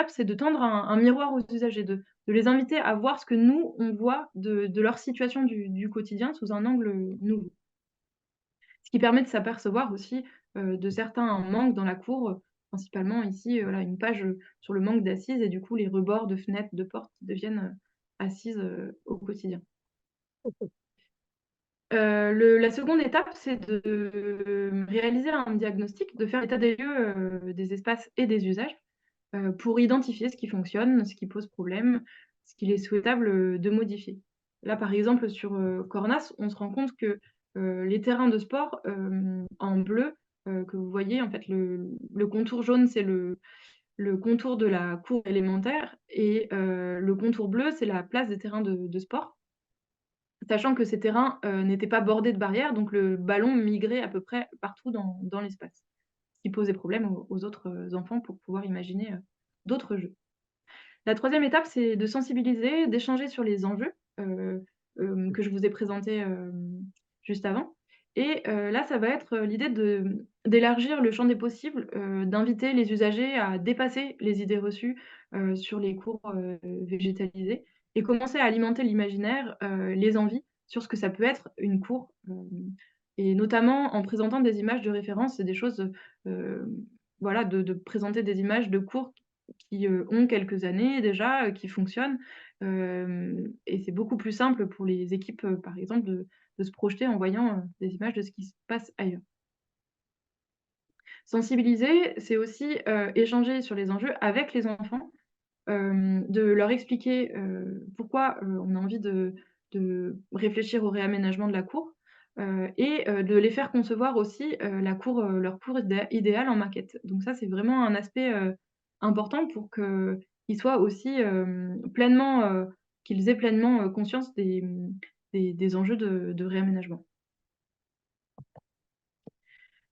c'est de tendre un miroir aux usagers, de les inviter à voir ce que nous, on voit de leur situation du quotidien sous un angle nouveau. Ce qui permet de s'apercevoir aussi de certains manques dans la cour, principalement ici, voilà, une page sur le manque d'assises et du coup les rebords de fenêtres, de portes qui deviennent assises au quotidien. La seconde étape, c'est de réaliser un diagnostic, de faire l'état des lieux des espaces et des usages pour identifier ce qui fonctionne, ce qui pose problème, ce qu'il est souhaitable de modifier. Là, par exemple, sur Cornas, on se rend compte que les terrains de sport en bleu que vous voyez, en fait, le contour jaune, c'est le contour de la cour élémentaire et le contour bleu, c'est la place des terrains de sport. Sachant que ces terrains n'étaient pas bordés de barrières, donc le ballon migrait à peu près partout dans l'espace, ce qui posait problème aux autres enfants pour pouvoir imaginer d'autres jeux. La troisième étape, c'est de sensibiliser, d'échanger sur les enjeux que je vous ai présentés juste avant. Et là, ça va être l'idée d'élargir le champ des possibles, d'inviter les usagers à dépasser les idées reçues sur les cours végétalisés et commencer à alimenter l'imaginaire, les envies sur ce que ça peut être une cour, et notamment en présentant des images de référence et des choses, voilà, de présenter des images de cours qui ont quelques années déjà, qui fonctionnent. Et c'est beaucoup plus simple pour les équipes, par exemple, de se projeter en voyant des images de ce qui se passe ailleurs. Sensibiliser, c'est aussi échanger sur les enjeux avec les enfants, de leur expliquer pourquoi on a envie de réfléchir au réaménagement de la cour, et de les faire concevoir aussi leur cour idéale en maquette. Donc ça, c'est vraiment un aspect important pour qu'ils soient aussi qu'ils aient pleinement conscience des enjeux de réaménagement.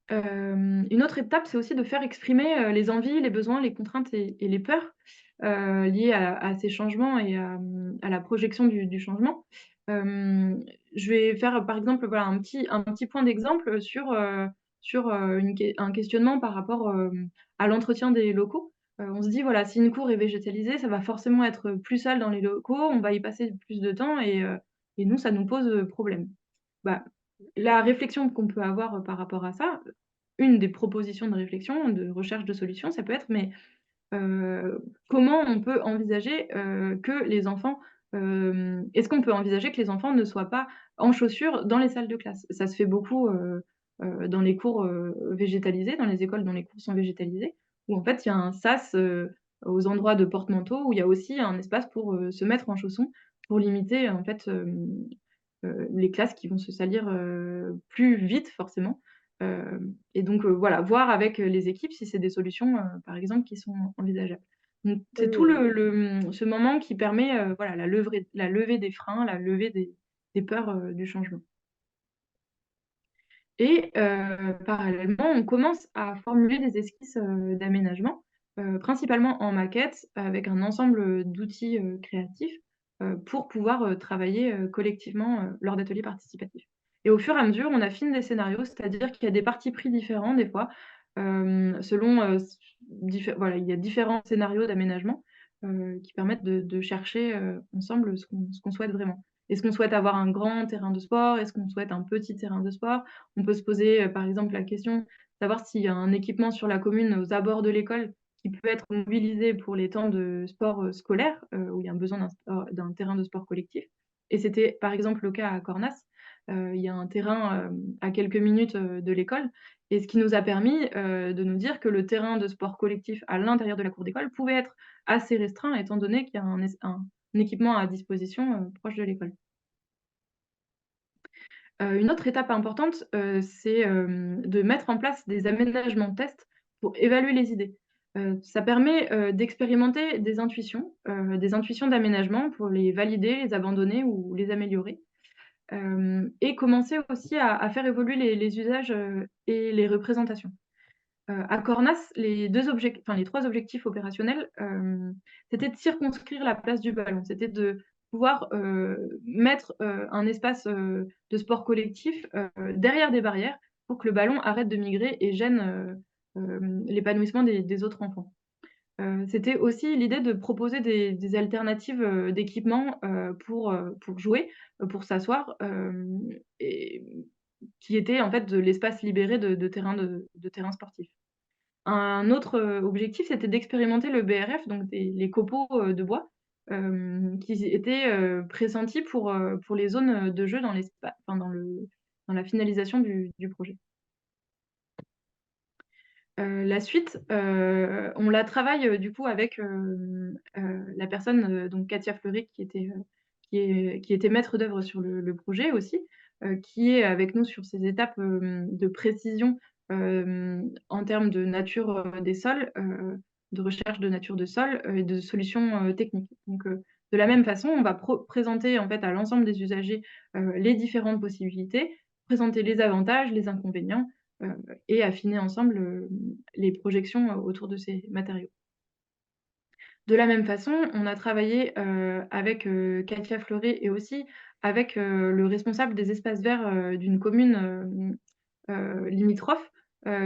Une autre étape, c'est aussi de faire exprimer les envies, les besoins, les contraintes et les peurs liées à ces changements et à la projection du changement. Je vais faire, par exemple, voilà, un petit point d'exemple sur un questionnement par rapport à l'entretien des locaux. On se dit, voilà, si une cour est végétalisée, ça va forcément être plus sale dans les locaux, on va y passer plus de temps et nous, ça nous pose problème. Bah, la réflexion qu'on peut avoir par rapport à ça, une des propositions de réflexion, de recherche de solutions, ça peut être, mais comment on peut envisager que les enfants, est-ce qu'on peut envisager que les enfants ne soient pas en chaussures dans les salles de classe? Ça se fait beaucoup dans les cours végétalisés, dans les écoles dont les cours sont végétalisés, où en fait il y a un sas aux endroits de porte-manteau, où il y a aussi un espace pour se mettre en chaussons, pour limiter en fait les classes qui vont se salir plus vite forcément. Et donc voilà, voir avec les équipes si c'est des solutions, par exemple, qui sont envisageables. Donc c'est tout ce moment qui permet, voilà, la levée des freins, la levée des peurs, du changement. Et parallèlement, on commence à formuler des esquisses, d'aménagement, principalement en maquette, avec un ensemble d'outils, créatifs, pour pouvoir, travailler, collectivement, lors d'ateliers participatifs. Et au fur et à mesure, on affine des scénarios, c'est-à-dire qu'il y a des partis pris différents des fois, selon, voilà, il y a différents scénarios d'aménagement, qui permettent de chercher, ensemble ce qu'on souhaite vraiment. Est-ce qu'on souhaite avoir un grand terrain de sport? Est-ce qu'on souhaite un petit terrain de sport? On peut se poser, par exemple, la question savoir s'il y a un équipement sur la commune aux abords de l'école qui peut être mobilisé pour les temps de sport scolaire, où il y a un besoin d'un terrain de sport collectif. Et c'était par exemple le cas à Cornas. Il y a un terrain à quelques minutes de l'école, et ce qui nous a permis de nous dire que le terrain de sport collectif à l'intérieur de la cour d'école pouvait être assez restreint, étant donné qu'il y a un équipement à disposition proche de l'école. Une autre étape importante, c'est de mettre en place des aménagements tests pour évaluer les idées. Ça permet d'expérimenter des intuitions d'aménagement pour les valider, les abandonner ou les améliorer. Et commencer aussi à faire évoluer les usages et les représentations. À Cornas, les 3 objectifs opérationnels, c'était de circonscrire la place du ballon. C'était de pouvoir mettre un espace de sport collectif derrière des barrières pour que le ballon arrête de migrer et gêne l'épanouissement des autres enfants. C'était aussi l'idée de proposer des alternatives d'équipement pour jouer, pour s'asseoir, et qui était en fait de l'espace libéré de terrain sportif. Un autre objectif, c'était d'expérimenter le BRF, donc les copeaux de bois, qui étaient pressentis pour les zones de jeu dans la finalisation du projet. La suite, on la travaille du coup avec la personne, donc Katia Fleury, qui était maître d'œuvre sur le projet aussi, qui est avec nous sur ces étapes de précision en termes de nature des sols, de recherche de nature de sol et de solutions techniques. Donc, de la même façon, on va présenter en fait à l'ensemble des usagers les différentes possibilités, présenter les avantages, les inconvénients, et affiner ensemble les projections autour de ces matériaux. De la même façon, on a travaillé avec Katia Fleury et aussi avec le responsable des espaces verts d'une commune limitrophe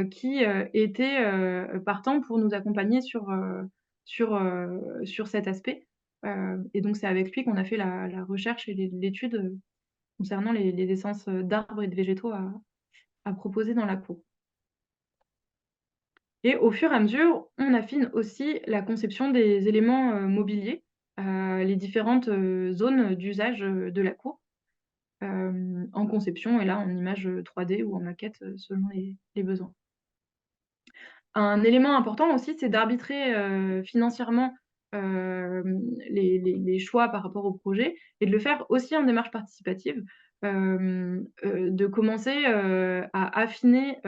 qui était partant pour nous accompagner sur cet aspect. Et donc, c'est avec lui qu'on a fait la recherche et l'étude concernant les essences d'arbres et de végétaux à proposer dans la cour. Et au fur et à mesure, on affine aussi la conception des éléments mobiliers, les différentes zones d'usage de la cour, en conception et là en image 3D ou en maquette selon les besoins. Un élément important aussi, c'est d'arbitrer financièrement les choix par rapport au projet et de le faire aussi en démarche participative, de commencer à affiner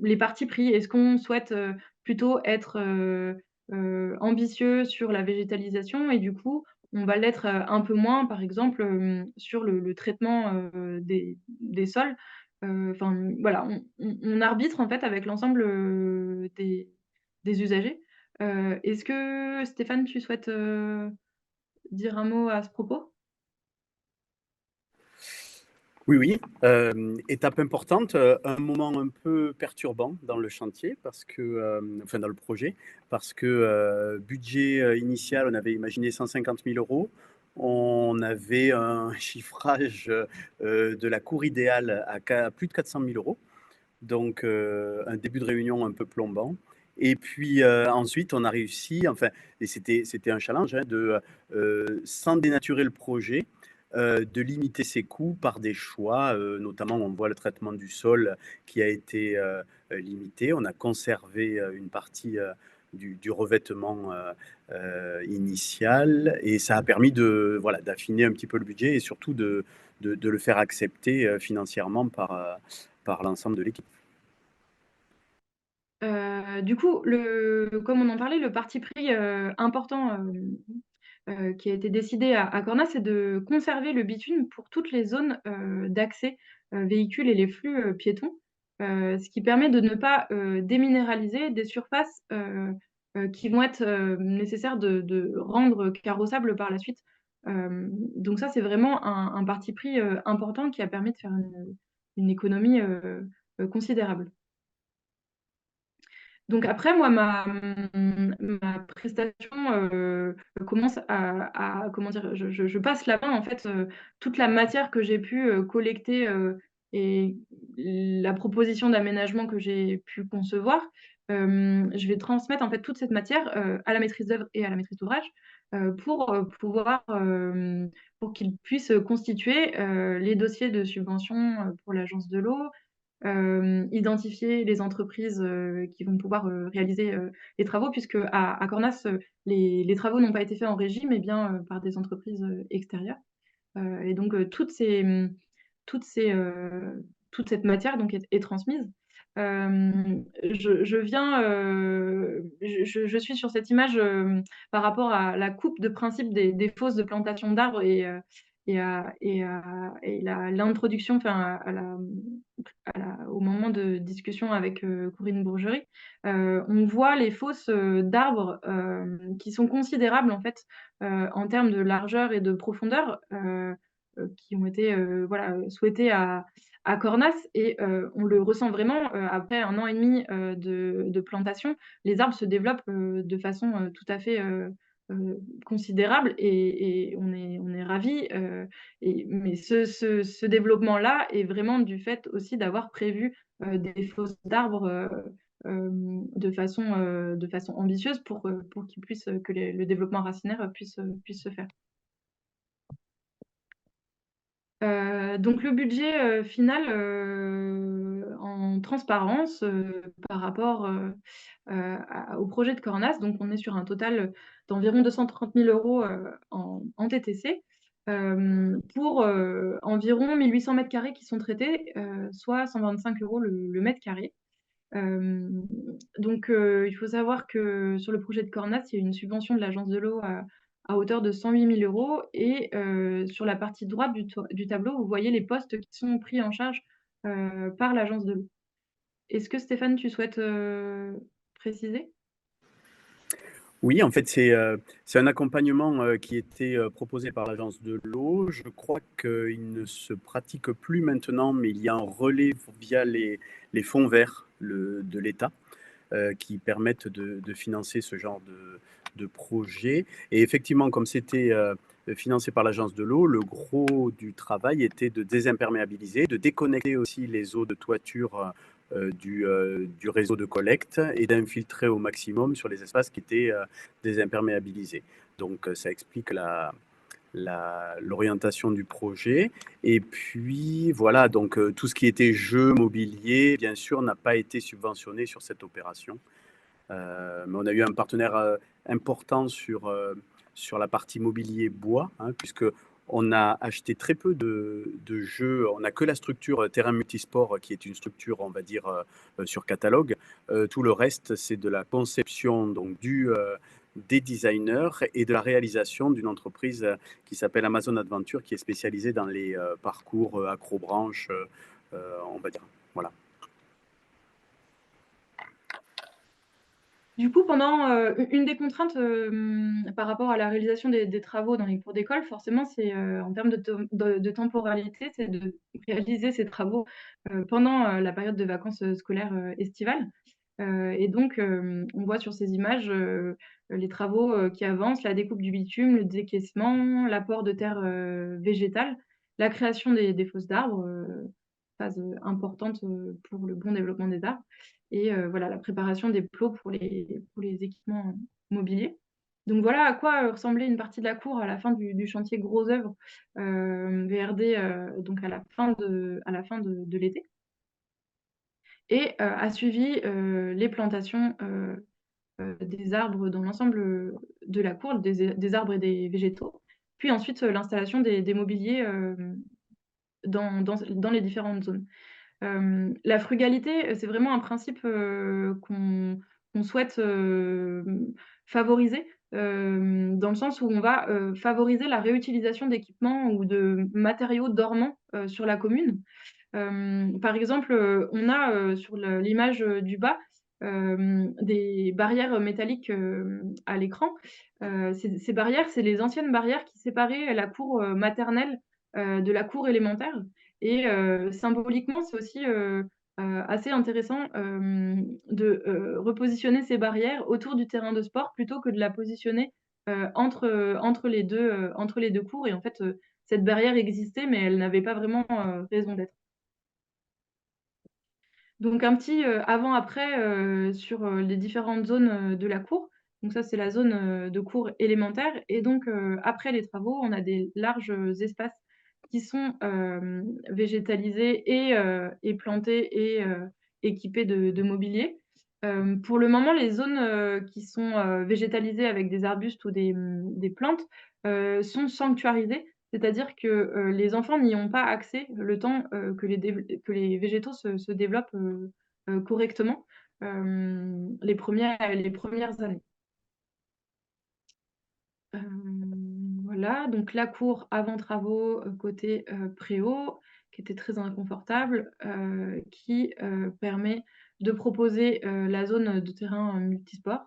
les partis pris. Est-ce qu'on souhaite plutôt être ambitieux sur la végétalisation et du coup, on va l'être un peu moins, par exemple, sur le traitement des sols. Enfin, voilà, on arbitre en fait avec l'ensemble des usagers. Est-ce que Stéphane, tu souhaites dire un mot à ce propos? Oui, oui. Étape importante, un moment un peu perturbant dans le chantier parce que, enfin dans le projet, parce que budget initial, on avait imaginé 150 000 €. On avait un chiffrage de la cour idéale à plus de 400 000 €. Donc, un début de réunion un peu plombant. Et puis ensuite, on a réussi, enfin, et c'était un challenge, hein, sans dénaturer le projet, de limiter ses coûts par des choix, notamment on voit le traitement du sol qui a été limité. On a conservé une partie du revêtement initial et ça a permis voilà, d'affiner un petit peu le budget et surtout de le faire accepter financièrement par l'ensemble de l'équipe. Du coup, comme on en parlait, le parti pris important qui a été décidé à Cornas, c'est de conserver le bitume pour toutes les zones d'accès véhicules et les flux piétons, ce qui permet de ne pas déminéraliser des surfaces qui vont être nécessaires de rendre carrossables par la suite. Donc ça, c'est vraiment un parti pris important qui a permis de faire une économie considérable. Donc après, moi, ma prestation commence comment dire, je passe la main en fait toute la matière que j'ai pu collecter et la proposition d'aménagement que j'ai pu concevoir, je vais transmettre en fait toute cette matière à la maîtrise d'œuvre et à la maîtrise d'ouvrage pour pouvoir, pour qu'ils puissent constituer les dossiers de subvention pour l'agence de l'eau, identifier les entreprises qui vont pouvoir réaliser les travaux, puisque à Cornas, les travaux n'ont pas été faits en régie, mais bien par des entreprises extérieures. Et donc toutes ces, toute cette matière donc est transmise. Je viens, je suis sur cette image par rapport à la coupe de principe des fosses de plantation d'arbres et l'introduction, enfin, au moment de discussion avec Corinne Bourgerie, on voit les fosses d'arbres qui sont considérables en fait en termes de largeur et de profondeur. Qui ont été voilà, souhaités à Cornas et on le ressent vraiment après 1 an et demi de plantation. Les arbres se développent de façon tout à fait considérable et on est ravis. Mais ce développement-là est vraiment du fait aussi d'avoir prévu des fosses d'arbres de façon ambitieuse pour qu'ils puissent, que le développement racinaire puisse se faire. Donc le budget final en transparence par rapport au projet de Cornas, donc on est sur un total d'environ 230 000 € en TTC pour environ 1 800 mètres carrés qui sont traités, soit 125 € le mètre carré. Donc il faut savoir que sur le projet de Cornas, il y a une subvention de l'agence de l'eau à hauteur de 108 000 € et sur la partie droite du tableau, vous voyez les postes qui sont pris en charge par l'agence de l'eau. Est-ce que Stéphane, tu souhaites préciser? Oui, en fait, c'est un accompagnement qui était proposé par l'agence de l'eau. Je crois qu'il ne se pratique plus maintenant, mais il y a un relais via les fonds verts de l'État qui permettent de financer ce genre de projet. Et effectivement, comme c'était financé par l'agence de l'eau, le gros du travail était de désimperméabiliser, de déconnecter aussi les eaux de toiture du réseau de collecte et d'infiltrer au maximum sur les espaces qui étaient désimperméabilisés. Donc ça explique l'orientation du projet. Et puis voilà, donc tout ce qui était jeux, mobilier, bien sûr, n'a pas été subventionné sur cette opération. Mais on a eu un partenaire important sur la partie mobilier bois, hein, puisque on a acheté très peu de jeux. On n'a que la structure terrain multisport, qui est une structure, on va dire, sur catalogue. Tout le reste, c'est de la conception donc des designers et de la réalisation d'une entreprise qui s'appelle Amazon Adventure, qui est spécialisée dans les parcours accrobranches, on va dire. Voilà. Du coup, pendant une des contraintes par rapport à la réalisation des travaux dans les cours d'école, forcément, c'est en termes de temporalité, c'est de réaliser ces travaux pendant la période de vacances scolaires estivales. Et donc, on voit sur ces images les travaux qui avancent, la découpe du bitume, le décaissement, l'apport de terre végétale, la création des fosses d'arbres, phase importante pour le bon développement des arbres. Et voilà, la préparation des plots pour les équipements mobiliers. Donc voilà à quoi ressemblait une partie de la cour à la fin du chantier Gros œuvres VRD, donc à la fin de l'été. Et a suivi les plantations des arbres dans l'ensemble de la cour, des arbres et des végétaux. Puis ensuite l'installation des mobiliers dans les différentes zones. La frugalité, c'est vraiment un principe qu'on souhaite favoriser, dans le sens où on va favoriser la réutilisation d'équipements ou de matériaux dormants sur la commune. Par exemple, on a sur l'image du bas des barrières métalliques à l'écran. Ces barrières, c'est les anciennes barrières qui séparaient la cour maternelle de la cour élémentaire. Et symboliquement, c'est aussi assez intéressant de repositionner ces barrières autour du terrain de sport plutôt que de la positionner entre les deux cours. Et en fait, cette barrière existait, mais elle n'avait pas vraiment raison d'être. Donc un petit avant-après sur les différentes zones de la cour. Donc ça, c'est la zone de cour élémentaire. Et donc après les travaux, on a des larges espaces qui sont végétalisés et plantés et équipés de mobilier. Pour le moment, les zones qui sont végétalisées avec des arbustes ou des plantes sont sanctuarisées. C'est-à-dire que les enfants n'y ont pas accès le temps que les végétaux se développent correctement les premières années. Voilà, donc la cour avant travaux côté préau, qui était très inconfortable, qui permet de proposer la zone de terrain multisport.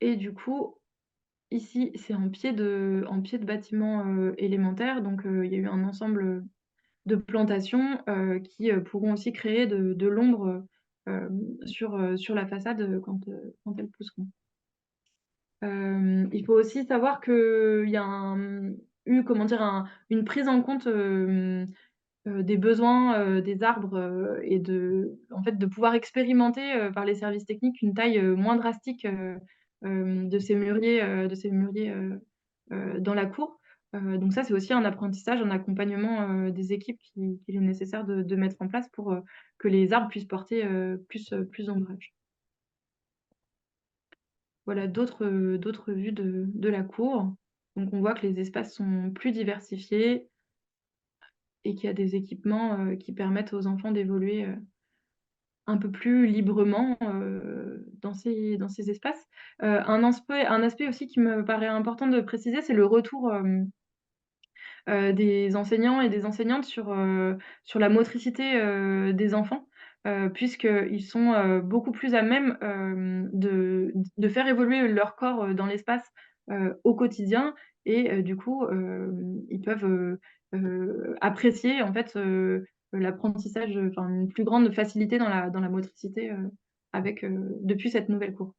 Et du coup, ici, c'est en pied de bâtiment élémentaire, donc il y a eu un ensemble de plantations qui pourront aussi créer de l'ombre sur la façade quand elles pousseront. Il faut aussi savoir qu'il y a eu comment dire, une prise en compte des besoins des arbres et en fait, de pouvoir expérimenter par les services techniques une taille moins drastique de ces mûriers, dans la cour. Donc ça, c'est aussi un apprentissage, un accompagnement des équipes qu'il est nécessaire de mettre en place pour que les arbres puissent porter plus d'ombrage. Voilà d'autres vues de la cour. Donc on voit que les espaces sont plus diversifiés et qu'il y a des équipements qui permettent aux enfants d'évoluer un peu plus librement dans ces espaces. Un aspect aussi qui me paraît important de préciser, c'est le retour des enseignants et des enseignantes sur la motricité des enfants, puisqu'ils sont beaucoup plus à même de faire évoluer leur corps dans l'espace au quotidien. Et du coup, ils peuvent apprécier en fait l'apprentissage, enfin une plus grande facilité dans la motricité depuis cette nouvelle cour.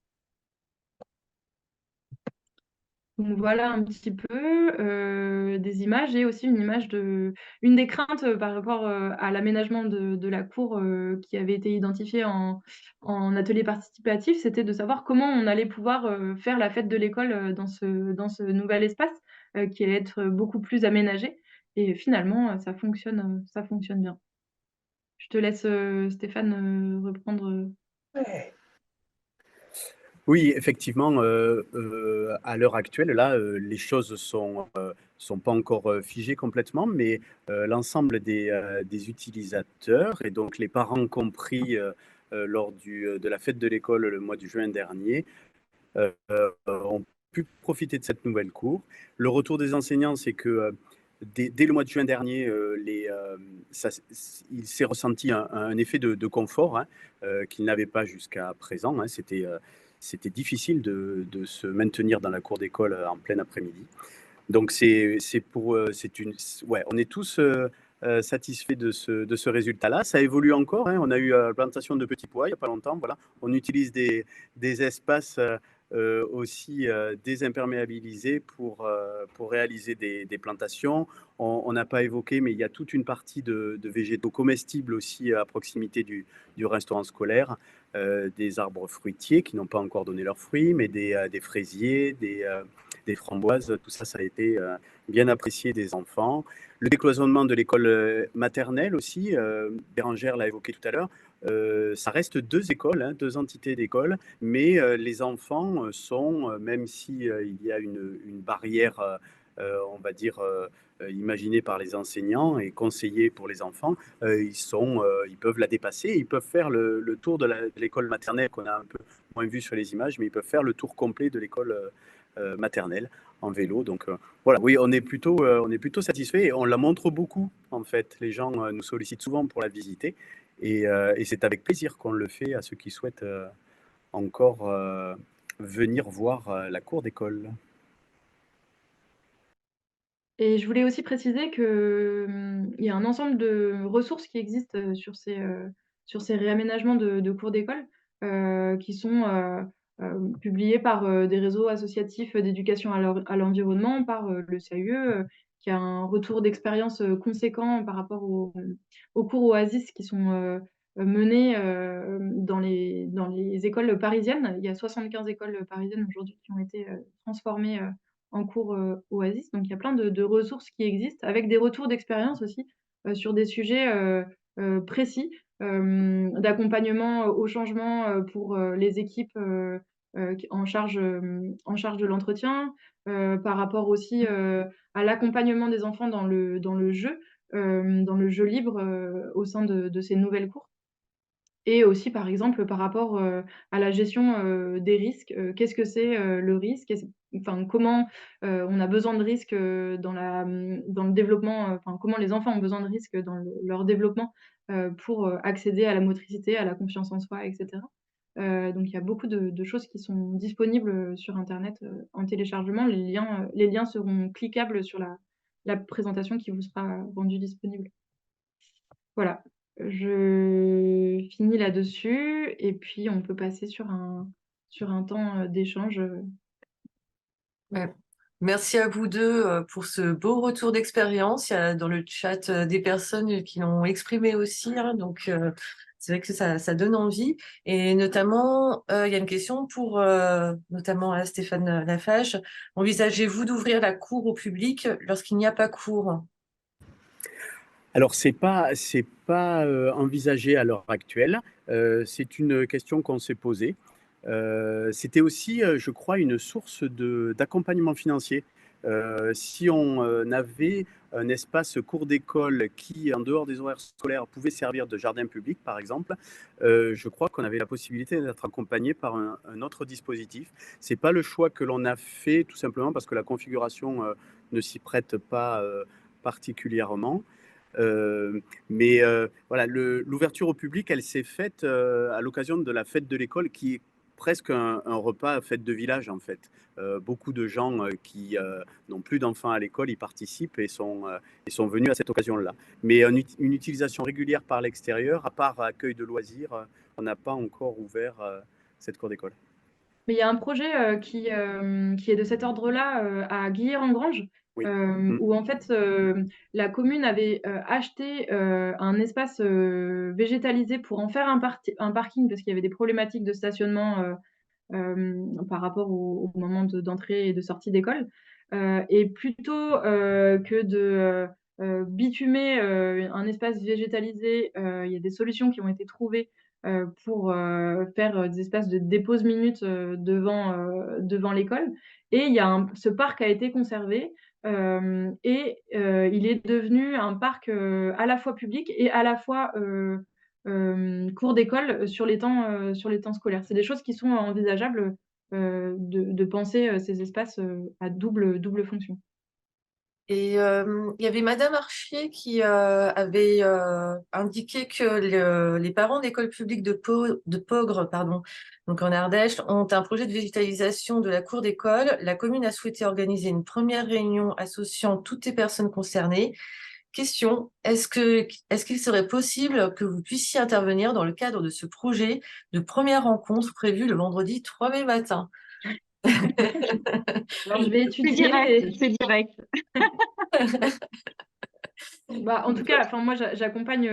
Donc voilà un petit peu des images et aussi une des craintes par rapport à l'aménagement de la cour qui avait été identifiée en atelier participatif, c'était de savoir comment on allait pouvoir faire la fête de l'école dans ce nouvel espace qui allait être beaucoup plus aménagé. Et finalement, ça fonctionne bien. Je te laisse, Stéphane, reprendre. Oui, effectivement, à l'heure actuelle, là, les choses sont pas encore figées complètement, mais l'ensemble des utilisateurs et donc les parents compris lors de la fête de l'école le mois de juin dernier ont pu profiter de cette nouvelle cour. Le retour des enseignants, c'est que dès le mois de juin dernier, il s'est ressenti un effet de confort hein, qu'il n'avait pas jusqu'à présent. Hein. C'était difficile de se maintenir dans la cour d'école en plein après-midi. Donc ouais, on est tous satisfaits de ce résultat-là. Ça évolue encore. Hein. On a eu la plantation de petits pois il n'y a pas longtemps. Voilà, on utilise des espaces aussi désimperméabilisés pour réaliser des plantations. On n'a pas évoqué, mais il y a toute une partie de végétaux comestibles aussi à proximité du restaurant scolaire. Des arbres fruitiers qui n'ont pas encore donné leurs fruits, mais des fraisiers, des framboises, tout ça, ça a été bien apprécié des enfants. Le décloisonnement de l'école maternelle aussi, Bérangère l'a évoqué tout à l'heure, ça reste deux écoles, hein, deux entités d'école, mais les enfants sont, même s'il y a une barrière, on va dire, imaginée par les enseignants et conseillée pour les enfants, ils peuvent la dépasser, ils peuvent faire le tour de l'école maternelle qu'on a un peu moins vu sur les images, mais ils peuvent faire le tour complet de l'école maternelle en vélo. Donc voilà, oui, on est plutôt satisfait et on la montre beaucoup en fait. Les gens nous sollicitent souvent pour la visiter et c'est avec plaisir qu'on le fait à ceux qui souhaitent encore venir voir la cour d'école. Et je voulais aussi préciser que, il y a un ensemble de ressources qui existent sur ces réaménagements de cours d'école qui sont publiées par des réseaux associatifs d'éducation à l'environnement, par le CAUE, qu'il y a un retour d'expérience conséquent par rapport aux cours Oasis qui sont menés dans les écoles parisiennes. Il y a 75 écoles parisiennes aujourd'hui qui ont été transformées en cours Oasis. Donc, il y a plein de ressources qui existent avec des retours d'expérience aussi sur des sujets précis, d'accompagnement au changement pour les équipes en charge de l'entretien, par rapport aussi à l'accompagnement des enfants dans le jeu libre au sein de ces nouvelles cours. Et aussi, par exemple, par rapport à la gestion des risques. Qu'est-ce que c'est le risque? Enfin, comment on a besoin de risques dans le développement, enfin, comment les enfants ont besoin de risques dans leur développement pour accéder à la motricité, à la confiance en soi, etc. Donc, il y a beaucoup de choses qui sont disponibles sur Internet en téléchargement. Les liens seront cliquables sur la présentation qui vous sera rendue disponible. Voilà, je finis là-dessus et puis on peut passer sur un temps d'échange. Ouais. Merci à vous deux pour ce beau retour d'expérience. Il y a dans le chat des personnes qui l'ont exprimé aussi, hein, donc c'est vrai que ça donne envie. Et notamment, il y a une question pour notamment à Stéphane Lafage. Envisagez-vous d'ouvrir la cour au public lorsqu'il n'y a pas cours? Alors, c'est pas envisagé à l'heure actuelle. C'est une question qu'on s'est posée. C'était aussi, je crois, une source d'accompagnement financier. Si on avait un espace cours d'école qui, en dehors des horaires scolaires, pouvait servir de jardin public, par exemple, je crois qu'on avait la possibilité d'être accompagné par un autre dispositif. C'est pas le choix que l'on a fait, tout simplement parce que la configuration ne s'y prête pas particulièrement. Mais voilà, l'ouverture au public, elle s'est faite à l'occasion de la fête de l'école, qui est presque un repas fête de village en fait. Beaucoup de gens qui n'ont plus d'enfants à l'école y participent et sont venus à cette occasion-là. Mais une utilisation régulière par l'extérieur, à part accueil de loisirs, on n'a pas encore ouvert cette cour d'école. Mais il y a un projet qui est de cet ordre-là à Guillière-en-Grange, Oui. où en fait la commune avait acheté un espace végétalisé pour en faire un parking parce qu'il y avait des problématiques de stationnement par rapport au moment d'entrée et de sortie d'école. Et plutôt que de bitumer un espace végétalisé, il y a des solutions qui ont été trouvées pour faire des espaces de dépose minutes devant l'école. Et ce parc a été conservé et il est devenu un parc à la fois public et à la fois cours d'école sur les temps scolaires. C'est des choses qui sont envisageables de penser ces espaces à double fonction. Et il y avait Madame Archier qui avait indiqué que les parents d'école publique de Pogre, pardon, donc en Ardèche, ont un projet de végétalisation de la cour d'école. La commune a souhaité organiser une première réunion associant toutes les personnes concernées. Question, est-ce qu'il serait possible que vous puissiez intervenir dans le cadre de ce projet de première rencontre prévue le vendredi 3 mai matin? Alors, je vais étudier. C'est direct. Bah, en tout cas, enfin, moi, j'accompagne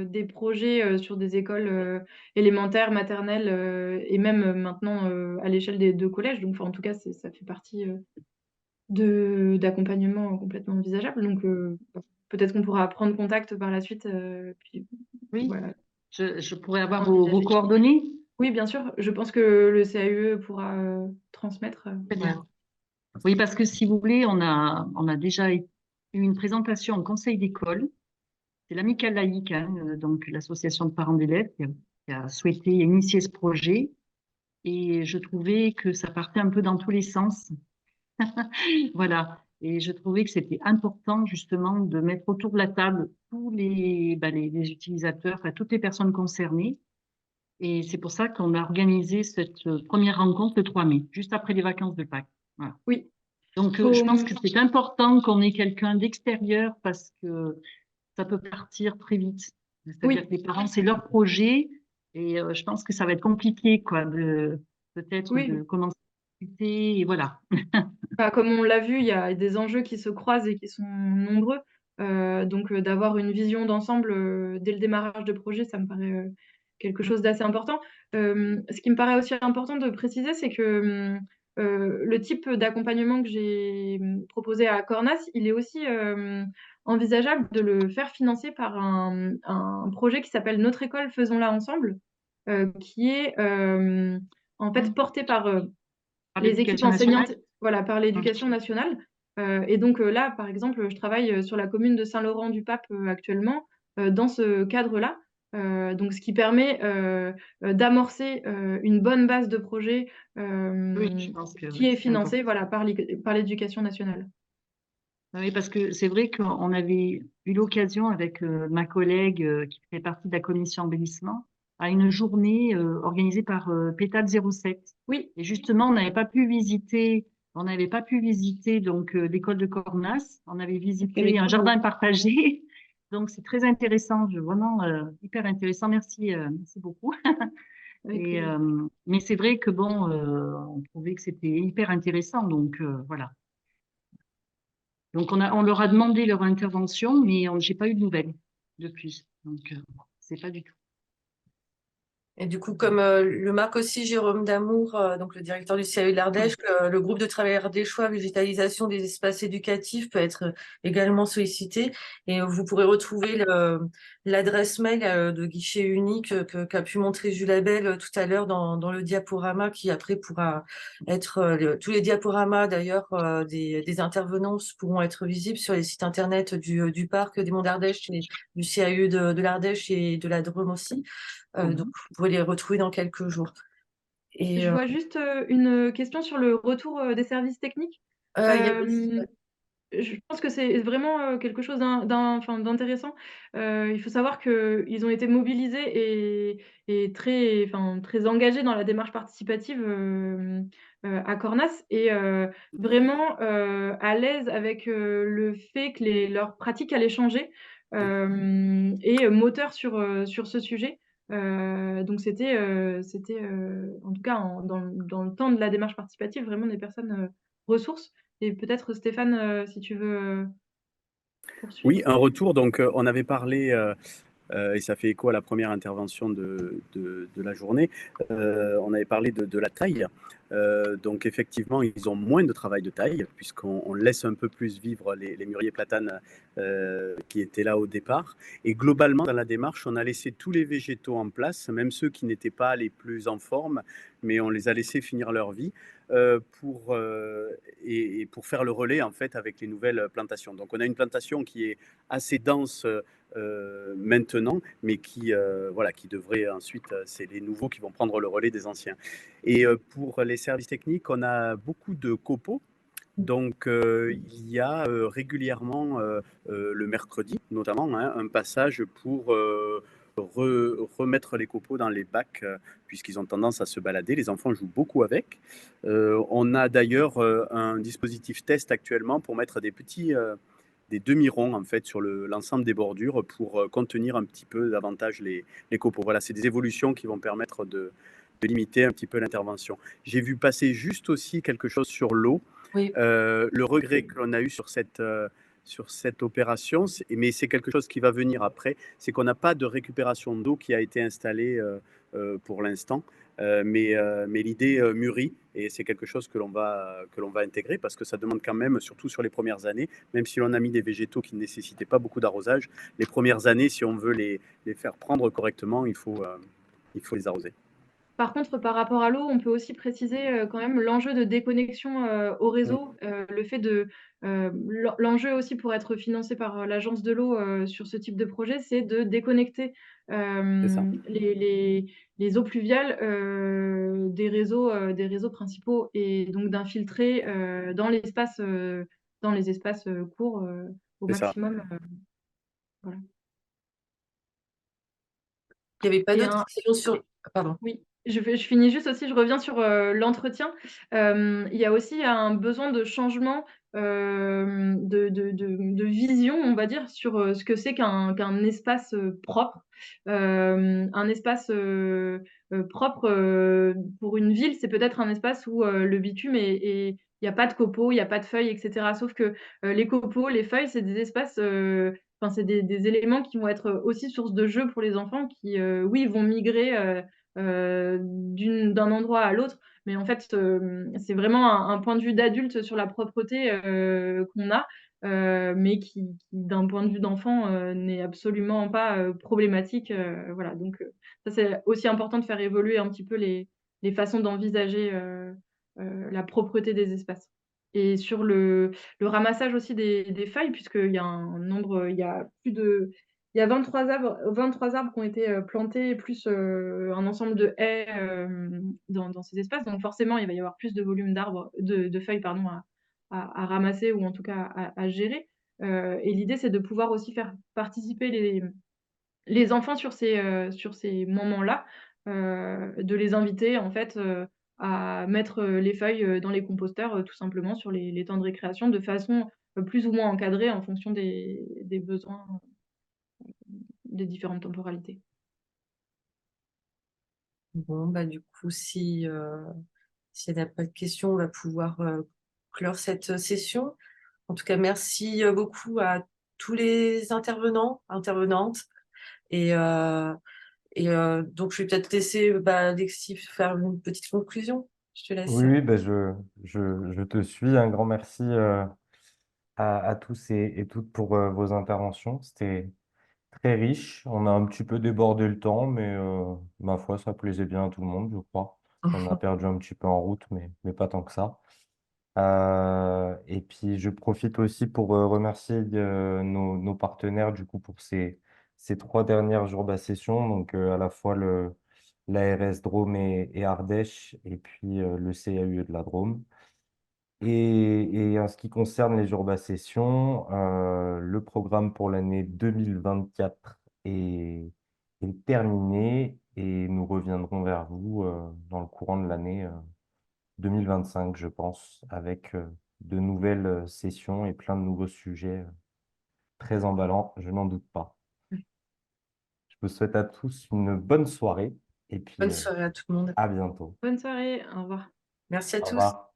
des projets sur des écoles élémentaires, maternelles et même maintenant à l'échelle des 2 collèges. Donc, enfin, en tout cas, ça fait partie d'accompagnement complètement envisageable. Donc, peut-être qu'on pourra prendre contact par la suite. Puis, Oui, voilà. je pourrais avoir vos coordonnées. Oui, bien sûr. Je pense que le CAUE pourra transmettre. Très bien. Oui, parce que si vous voulez, on a déjà eu une présentation en conseil d'école. C'est l'Amicale laïque, hein, donc l'association de parents d'élèves qui a souhaité initier ce projet. Et je trouvais que ça partait un peu dans tous les sens. Voilà. Et je trouvais que c'était important justement de mettre autour de la table tous les utilisateurs, enfin, toutes les personnes concernées. Et c'est pour ça qu'on a organisé cette première rencontre le 3 mai, juste après les vacances de Pâques. Voilà. Oui. Donc, je pense que c'est important qu'on ait quelqu'un d'extérieur parce que ça peut partir très vite. C'est-à-dire que les parents, c'est leur projet et je pense que ça va être compliqué, quoi, peut-être de commencer à discuter et voilà. Bah, comme on l'a vu, il y a des enjeux qui se croisent et qui sont nombreux. Donc, d'avoir une vision d'ensemble dès le démarrage de projet, ça me paraît quelque chose d'assez important. Ce qui me paraît aussi important de préciser, c'est que le type d'accompagnement que j'ai proposé à Cornas, il est aussi envisageable de le faire financer par un projet qui s'appelle Notre école, faisons-la ensemble, qui est en fait porté par Par les équipes l'éducation nationale. enseignantes, voilà, par l'éducation nationale. Et donc là, par exemple, je travaille sur la commune de Saint-Laurent-du-Pape actuellement, dans ce cadre-là. Donc, ce qui permet d'amorcer une bonne base de projet Oui, je pense que qui est c'est important. financée, voilà, par l'éducation nationale. Oui, parce que c'est vrai qu'on avait eu l'occasion avec ma collègue qui fait partie de la commission embellissement à une journée organisée par Pétale 07. Oui, Et justement, on n'avait pas pu visiter donc l'école de Cornas. On avait visité un jardin partagé. Donc c'est très intéressant, vraiment hyper intéressant. Merci, merci beaucoup. avec Et, plaisir. mais c'est vrai que bon, on trouvait que c'était hyper intéressant. Donc voilà. Donc, on leur a demandé leur intervention, mais j'ai pas eu de nouvelles depuis. Donc, c'est pas du tout. Et du coup, comme le marque aussi Jérôme Damour, donc le directeur du CAU de l'Ardèche, le groupe de travail ardéchois végétalisation des espaces éducatifs peut être également sollicité. Et vous pourrez retrouver l'adresse mail de guichet unique qu'a pu montrer Jules Labelle tout à l'heure dans le diaporama qui après pourra être tous les diaporamas d'ailleurs des intervenants pourront être visibles sur les sites internet du parc des Monts d'Ardèche et du CAU de l'Ardèche et de la Drôme aussi. Donc, vous pourrez les retrouver dans quelques jours. Et Je vois juste une question sur le retour des services techniques. il y a aussi- Je pense que c'est vraiment quelque chose enfin, d'intéressant. Il faut savoir qu'ils ont été mobilisés et très, enfin, très engagés dans la démarche participative à Cornas et vraiment à l'aise avec le fait que leurs pratiques allaient changer et moteurs sur ce sujet. Donc c'était en tout cas dans le temps de la démarche participative, vraiment des personnes ressources. Et peut-être Stéphane, si tu veux poursuivre. Oui, un retour. Donc, on avait parlé, et ça fait écho à la première intervention de la journée, on avait parlé de la taille. Donc, effectivement, ils ont moins de travail de taille, puisqu'on laisse un peu plus vivre les mûriers platanes qui étaient là au départ. Et globalement, dans la démarche, on a laissé tous les végétaux en place, même ceux qui n'étaient pas les plus en forme, mais on les a laissés finir leur vie et pour faire le relais en fait avec les nouvelles plantations. Donc on a une plantation qui est assez dense maintenant, mais voilà, qui devrait ensuite, c'est les nouveaux qui vont prendre le relais des anciens. Et pour les services techniques, on a beaucoup de copeaux. Donc, il y a régulièrement, le mercredi notamment, hein, un passage pour remettre les copeaux dans les bacs, puisqu'ils ont tendance à se balader. Les enfants jouent beaucoup avec. On a d'ailleurs un dispositif test actuellement pour mettre des demi-ronds en fait sur l'ensemble des bordures pour contenir un petit peu davantage les copeaux. Voilà, c'est des évolutions qui vont permettre de limiter un petit peu l'intervention. J'ai vu passer juste aussi quelque chose sur l'eau. Oui. Le regret que l'on a eu sur cette opération, mais c'est quelque chose qui va venir après, c'est qu'on n'a pas de récupération d'eau qui a été installée pour l'instant. Mais l'idée mûrit et c'est quelque chose que l'on va intégrer parce que ça demande quand même, surtout sur les premières années, même si l'on a mis des végétaux qui ne nécessitaient pas beaucoup d'arrosage, les premières années, si on veut les faire prendre correctement, il faut les arroser. Par contre, par rapport à l'eau, on peut aussi préciser quand même l'enjeu de déconnexion au réseau, le fait l'enjeu aussi pour être financé par l'agence de l'eau sur ce type de projet, c'est de déconnecter C'est ça. les eaux pluviales des réseaux principaux et donc d'infiltrer dans les espaces courts au C'est ça. maximum. Voilà. Il n'y avait pas Et d'autres questions sur. Pardon. oui. Je finis juste aussi, je reviens sur l'entretien. Il y a aussi un besoin de changement de vision, on va dire, sur ce que c'est qu'un espace propre. Un espace propre pour une ville, c'est peut-être un espace où le bitume il n'y a pas de copeaux, il n'y a pas de feuilles, etc. Sauf que les copeaux, les feuilles, c'est des espaces, enfin, c'est des éléments qui vont être aussi source de jeu pour les enfants qui, oui, vont migrer. D'un endroit à l'autre. Mais en fait, c'est vraiment un point de vue d'adulte sur la propreté qu'on a, mais qui d'un point de vue d'enfant, n'est absolument pas problématique. Voilà, donc ça, c'est aussi important de faire évoluer un petit peu les façons d'envisager la propreté des espaces. Et sur le ramassage aussi des feuilles, puisqu'il y a un nombre, il y a plus de il y a 23 arbres qui ont été plantés, plus un ensemble de haies dans ces espaces. Donc forcément, il va y avoir plus de volume d'arbres, de feuilles pardon, à ramasser ou en tout cas à gérer. Et l'idée, c'est de pouvoir aussi faire participer les enfants sur ces moments-là, de les inviter en fait à mettre les feuilles dans les composteurs, tout simplement sur les temps de récréation, de façon plus ou moins encadrée en fonction des besoins des différentes temporalités. Bon, bah, du coup, s'il n'y a pas de questions, on va pouvoir clore cette session. En tout cas, merci beaucoup à tous les intervenants, intervenantes. Et, donc, je vais peut-être laisser Alexis faire une petite conclusion. Je te laisse. Oui, oui, ben je te suis. Un grand merci à tous et toutes pour vos interventions. C'était très riche. On a un petit peu débordé le temps, mais ma foi, ça plaisait bien à tout le monde, je crois. On a perdu un petit peu en route, mais pas tant que ça. Et puis, je profite aussi pour remercier nos partenaires du coup pour ces 3 dernières Jourba sessions, donc à la fois l'ARS Drôme et Ardèche, et puis le CAUE de la Drôme. Et en ce qui concerne les Jourba sessions, le programme pour l'année 2024 est terminé et nous reviendrons vers vous dans le courant de l'année 2025, je pense, avec de nouvelles sessions et plein de nouveaux sujets très emballants, je n'en doute pas. Je vous souhaite à tous une bonne soirée et puis Bonne soirée à tout le monde. à bientôt. Bonne soirée, au revoir. Merci à Au tous. revoir.